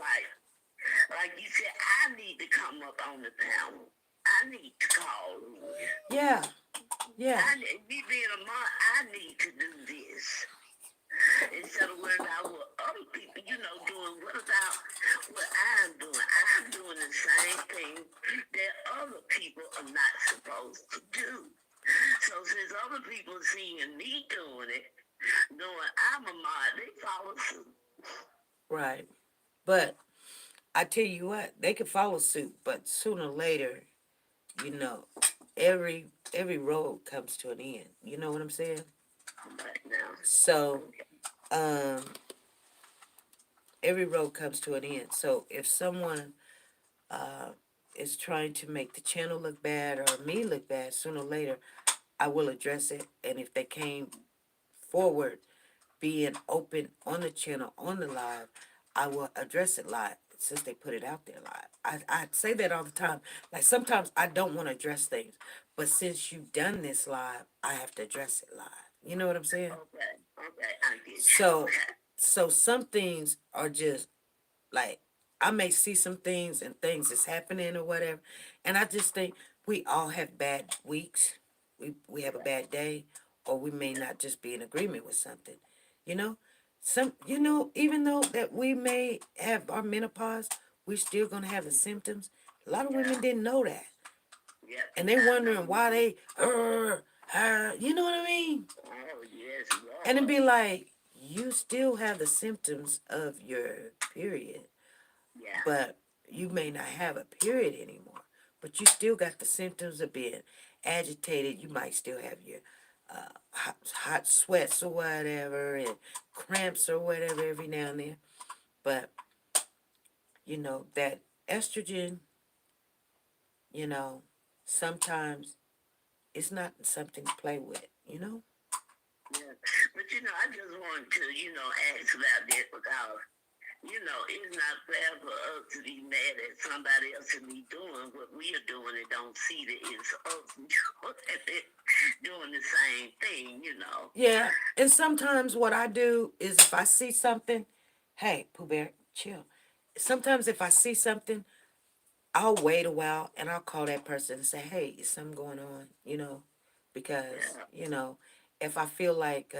like you said, I need to come up on the panel. I need to call in. Yeah, yeah. Me being a mom, I need to do this. Instead of worrying about what other people, doing. What about what I'm doing? I'm doing the same thing that other people are not supposed to do. So since other people seeing me doing it, knowing I'm a mom, they follow suit. Right. But I tell you what, they could follow suit, but sooner or later, you know, every road comes to an end. You know what I'm saying? Right now. So, um, every road comes to an end. So if someone is trying to make the channel look bad or me look bad, sooner or later, I will address it. And if they came forward being open on the channel, on the live, I will address it live since they put it out there live. I say that all the time. Like sometimes I don't want to address things, but since you've done this live, I have to address it live. You know what I'm saying? Okay, I get you. So some things are just like I may see some things and things is happening or whatever, and I just think we all have bad weeks. We have a bad day, or we may not just be in agreement with something. You know, even though that we may have our menopause, we're still gonna have the symptoms. A lot of women didn't know that, and they're wondering why they you know what I mean? Oh yes, And it'd be like you still have the symptoms of your period, but you may not have a period anymore. But you still got the symptoms of being agitated. You might still have your hot sweats or whatever, and cramps or whatever every now and then. But that estrogen, you know, sometimes it's not something to play with. Yeah. But I just wanted to, ask about that because, it's not fair for us to be mad at somebody else to be doing what we are doing and don't see that it's us doing the same thing. Yeah, and sometimes what I do is if I see something, hey, Pooh Bear, chill. Sometimes if I see something, I'll wait a while and I'll call that person and say, hey, is something going on? Because, if I feel like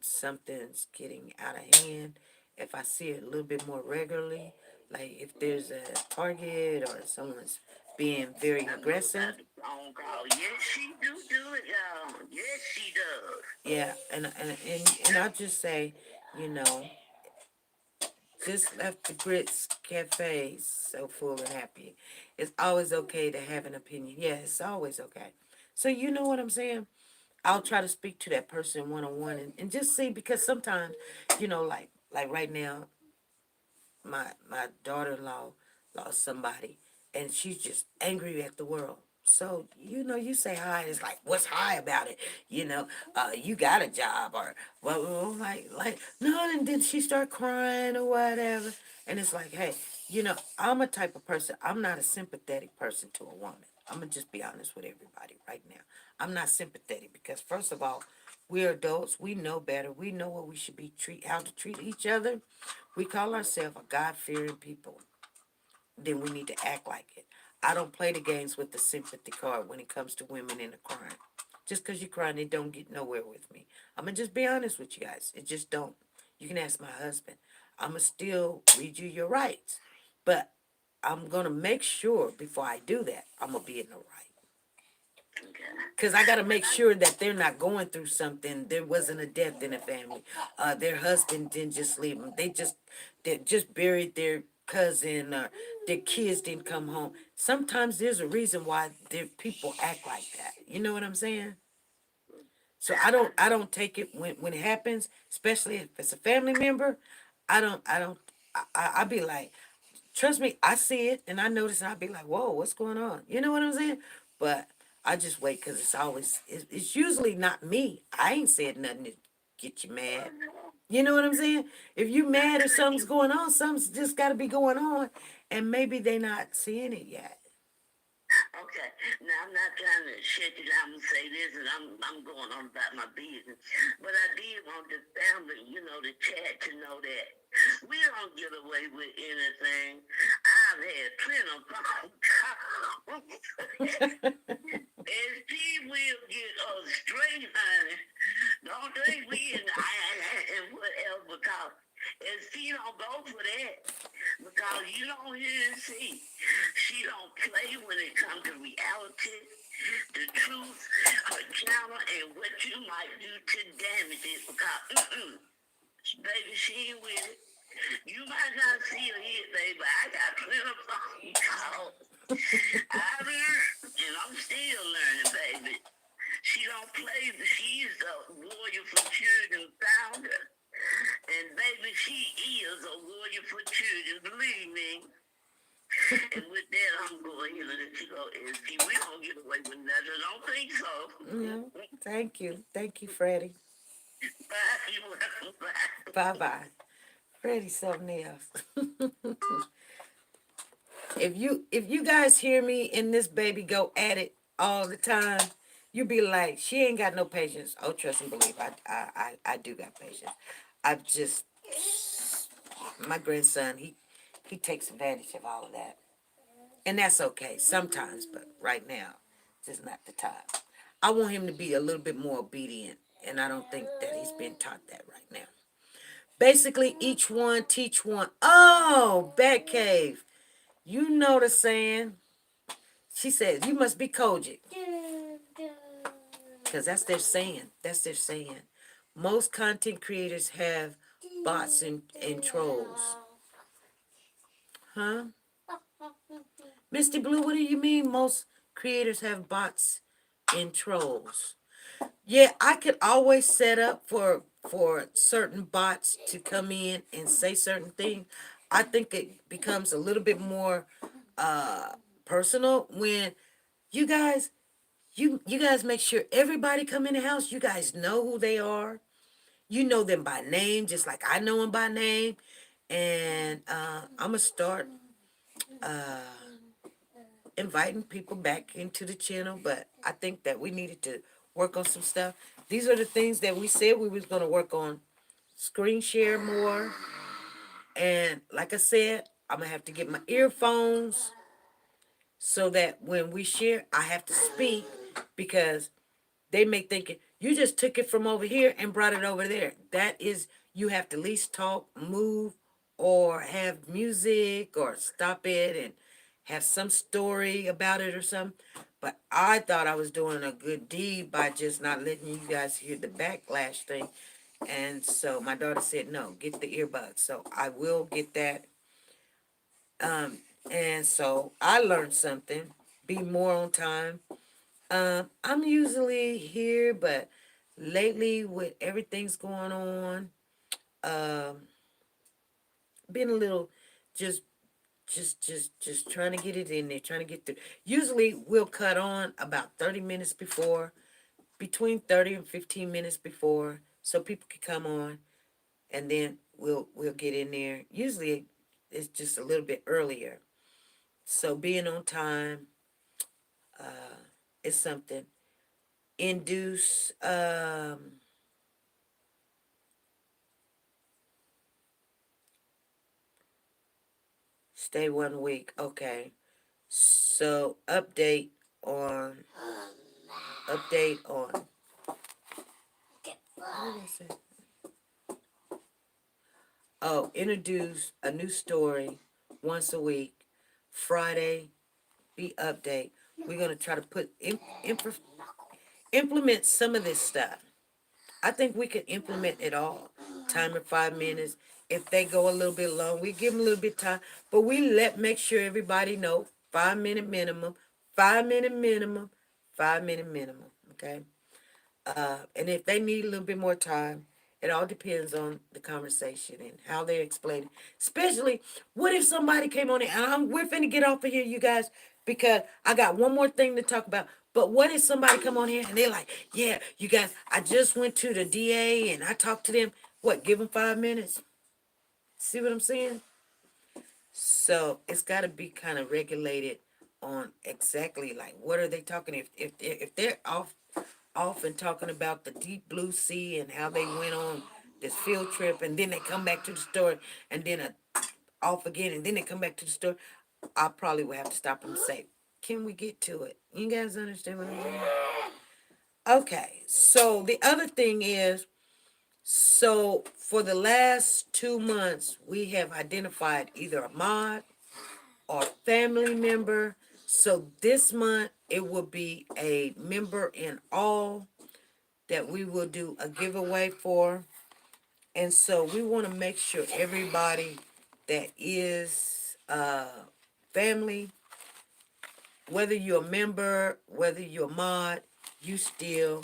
something's getting out of hand, if I see it a little bit more regularly, Like if there's a target or someone's being very I know aggressive. about the phone call. Yes, she do it, y'all. Yes, she does. Yeah, and I'll just say, you know, just left the Grits Cafe so full and happy. It's always okay to have an opinion. Yeah, it's always okay. So you know what I'm saying? I'll try to speak to that person one on one and just see because sometimes, like right now, my daughter-in-law lost somebody and she's just angry at the world. So you say hi and it's like what's hi about it, you got a job or like no, and then she start crying or whatever, and it's like, hey, I'm a type of person, I'm not a sympathetic person to a woman. I'm gonna just be honest with everybody right now. I'm not sympathetic because first of all, we're adults, we know better, we know what we should be how to treat each other. We call ourselves a God-fearing people. Then we need to act like it. I don't play the games with the sympathy card when it comes to women in a crime. Just because you're crying, it don't get nowhere with me. I'm going to just be honest with you guys. It just don't. You can ask my husband. I'm going to still read you your rights. But I'm going to make sure before I do that, I'm going to be in the right. Okay. Because I got to make sure that they're not going through something. There wasn't a death in the family. Their husband didn't just leave them. They just buried their cousin, or their kids didn't come home. Sometimes there's a reason why their people act like that. You know what I'm saying? So I don't take it when it happens, especially if it's a family member. I be like, trust me, I see it and I notice and I be like, whoa, what's going on? You know what I'm saying? But I just wait because it's usually not me. I ain't said nothing to get you mad. You know what I'm saying? If you mad or something's going on, something's just got to be going on, and maybe they not seeing it yet. Okay. Now I'm not trying to shut you down and say this, and I'm going on about my business. But I did want the family, the chat to know that we don't get away with anything. I've had plenty of phone calls. And she will get us straight, honey. Don't think we and whatever, because and she don't go for that. Because you don't hear and see. She don't play when it comes to reality, the truth, her channel, and what you might do to damage it. Because, baby, she ain't with it. You might not see her here, baby. I got plenty of phone calls. I learned, and I'm still learning, baby. She don't play. She's the warrior for children founder. And baby, she is a warrior for children, believe me. And with that, I'm going to let you go. And see, we don't get away with nothing. I don't think so. Thank you. Thank you, Freddie. Bye. You're welcome. Bye. Bye-bye. Freddie's something else. If you guys hear me and this baby go at it all the time, you be like, she ain't got no patience. Oh, trust and believe, I do got patience. I just my grandson, he takes advantage of all of that, and that's okay sometimes. But right now, just not the time. I want him to be a little bit more obedient, and I don't think that he's been taught that right now. Basically, each one teach one. Oh, Batcave. You know the saying. She says, you must be Kojic. Because that's their saying. That's their saying. Most content creators have bots and trolls. Huh? Misty Blue, what do you mean most creators have bots and trolls? Yeah, I could always set up for certain bots to come in and say certain things. I think it becomes a little bit more personal when you guys you guys make sure everybody come in the house. You guys know who they are. You know them by name, just like I know them by name. And I'm gonna start inviting people back into the channel. But I think that we needed to work on some stuff. These are the things that we said we was gonna work on. Screen share more. And like I said, I'm gonna have to get my earphones so that when we share, I have to speak because they may think you just took it from over here and brought it over there. That is, you have to at least talk, move, or have music or stop it and have some story about it or something. But I thought I was doing a good deed by just not letting you guys hear the backlash thing. And so my daughter said, no, get the earbuds. So I will get that. Um, and so I learned something. Be more on time. I'm usually here, but lately with everything's going on, um, been a little just just trying to get it in there, trying to get through. Usually we'll cut on about 30 minutes before, between 30 and 15 minutes before, so people can come on, and then we'll get in there. Usually it's just a little bit earlier. So being on time is something. Induce stay 1 week. Okay. So on update on what did I say? Oh, introduce a new story once a week. Friday, be update. We're gonna try to put implement some of this stuff. I think we could implement it all. Timer 5 minutes. If they go a little bit long, we give them a little bit of time, but we make sure everybody know 5 minute minimum, 5 minute minimum, 5 minute minimum. Okay. And if they need a little bit more time, it all depends on the conversation and how they explain it. Especially, what if somebody came on it? And we're finna get off of here, you guys, because I got one more thing to talk about. But what if somebody come on here and they're like, yeah, you guys, I just went to the DA and I talked to them. What, give them 5 minutes? See what I'm saying? So it's got to be kind of regulated on exactly like what are they talking. If they're off and talking about the deep blue sea and how they went on this field trip, and then they come back to the story, and then off again, and then they come back to the story, I probably would have to stop them and say, can we get to it? You guys understand what I'm saying? Okay, so the other thing is, so for the last 2 months, we have identified either a mod or family member. So this month, it will be a member in all that we will do a giveaway for. And so we want to make sure everybody that is family, whether you're a member, whether you're a mod, you still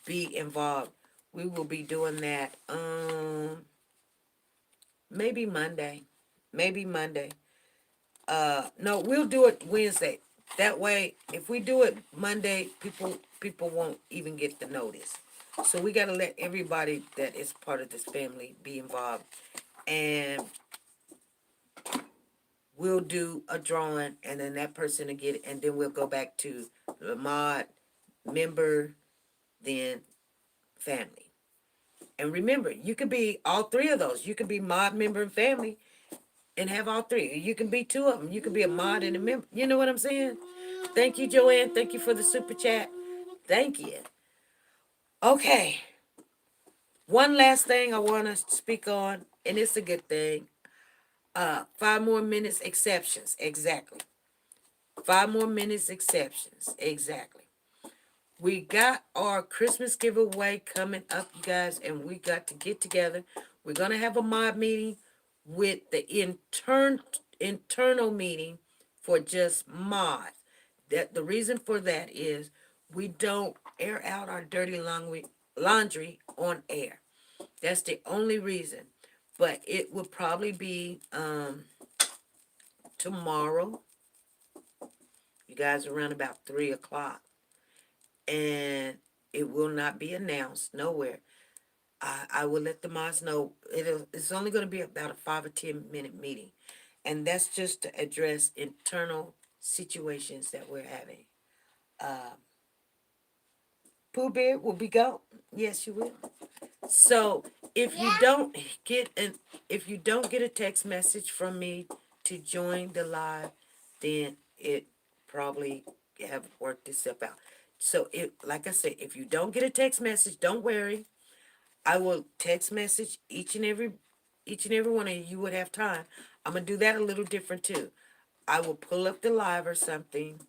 be involved. We will be doing that maybe Monday. Maybe Monday. No, we'll do it Wednesday. That way, if we do it Monday, people won't even get the notice. So we got to let everybody that is part of this family be involved, and we'll do a drawing, and then that person will get it, and then we'll go back to the mod, member, then family. And remember, you could be all three of those. You could be mod, member, and family, and have all three. You can be two of them. You can be a mod and a member. You know what I'm saying? Thank you, Joanne. Thank you for the super chat. Thank you. Okay. One last thing I want to speak on, and it's a good thing. 5 more minutes exceptions. Exactly. 5 more minutes exceptions. Exactly. We got our Christmas giveaway coming up, you guys, and we got to get together. We're going to have a mob meeting with the internal meeting for just mods. That the reason for that is we don't air out our dirty laundry on air. That's the only reason. But it will probably be tomorrow. You guys around about 3 o'clock. And it will not be announced nowhere. I will let the mods know it's only going to be about a 5 or 10 minute meeting. And that's just to address internal situations that we're having. Pooh Bear will be gone. Yes, you will. So if you don't get a text message from me to join the live, then it probably have worked itself out. So like I said, if you don't get a text message, don't worry. I will text message each and every each and every one of you would have time. I'm going to do that a little different too. I will pull up the live or something,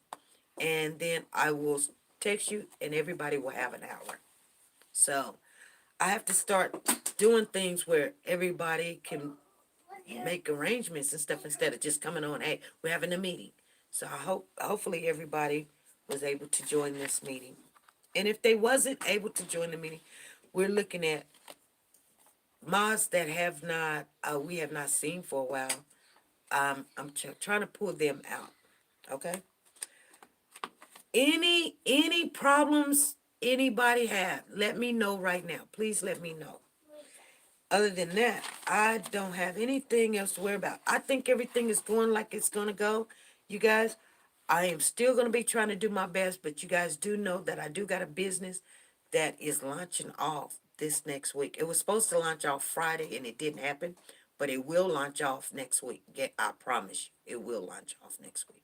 and then I will text you, and everybody will have an hour. So I have to start doing things where everybody can make arrangements and stuff instead of just coming on, hey, we're having a meeting. So hopefully everybody was able to join this meeting. And if they wasn't able to join the meeting, we're looking at mods that have not we have not seen for a while. I'm trying to pull them out. Okay. Any problems anybody have, let me know right now. Please let me know. Other than that, I don't have anything else to worry about. I think everything is going like it's going to go. You guys, I am still going to be trying to do my best, but you guys do know that I do got a business that is launching off this next week. It was supposed to launch off Friday and it didn't happen, but it will launch off next week. Yeah, I promise you, it will launch off next week.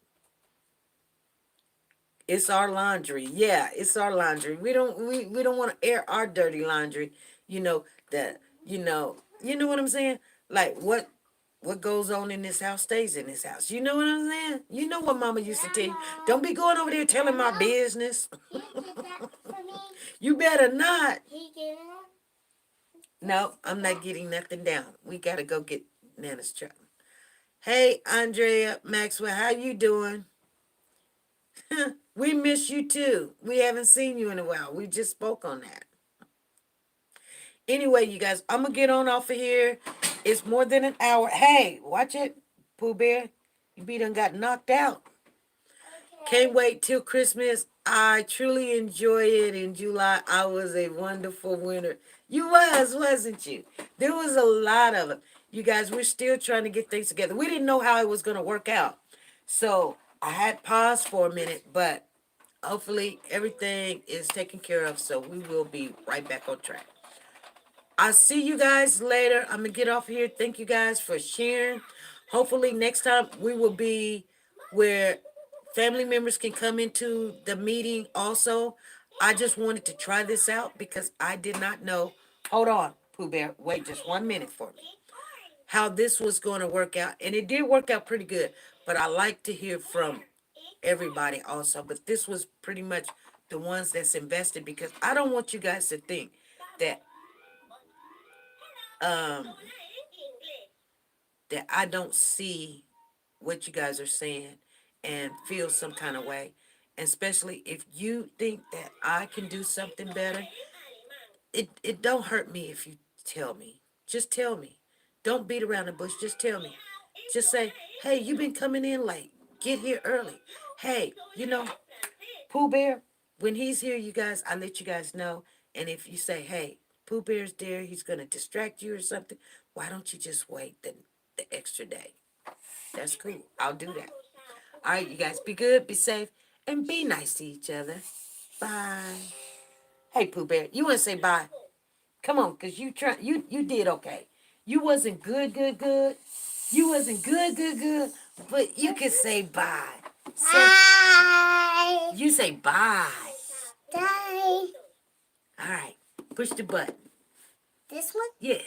It's our laundry. Yeah, it's our laundry. We don't want to air our dirty laundry. You know that you know what I'm saying? Like what goes on in this house stays in this house. You know what I'm saying? You know what mama used to tell you. Don't be going over there telling my business. You better not. No, I'm not getting nothing down. We gotta go get Nana's truck. Hey, Andrea Maxwell, how you doing? We miss you too. We haven't seen you in a while. We just spoke on that. Anyway, you guys, I'm going to get on off of here. It's more than an hour. Hey, watch it, Pooh Bear. You be done got knocked out. Can't wait till Christmas. I truly enjoy it in July. I was a wonderful winner. You wasn't you? There was a lot of them. You guys, we're still trying to get things together. We didn't know how it was going to work out. So I had paused for a minute, but hopefully everything is taken care of. So we will be right back on track. I'll see you guys later. I'm going to get off here. Thank you guys for sharing. Hopefully next time we will be where family members can come into the meeting also. I just wanted to try this out because I did not know. Hold on, Pooh Bear. Wait just 1 minute for me. How this was going to work out. And it did work out pretty good. But I like to hear from everybody also. But this was pretty much the ones that's invested because I don't want you guys to think that that I don't see what you guys are saying and feel some kind of way. And especially if you think that I can do something better, it don't hurt me if you tell me. Just tell me. Don't beat around the bush. Just tell me. Just say, hey, you've been coming in late. Get here early. Hey, Pooh Bear, when he's here, you guys, I let you guys know. And if you say, hey, Pooh Bear's there, he's going to distract you or something, why don't you just wait the extra day? That's cool. I'll do that. All right, you guys, be good, be safe, and be nice to each other. Bye. Hey, Pooh Bear, you want to say bye? Come on, because you did okay. You wasn't good. You wasn't good, but you can say bye. Bye. You say bye. Bye. All right, push the button. This one? Yeah.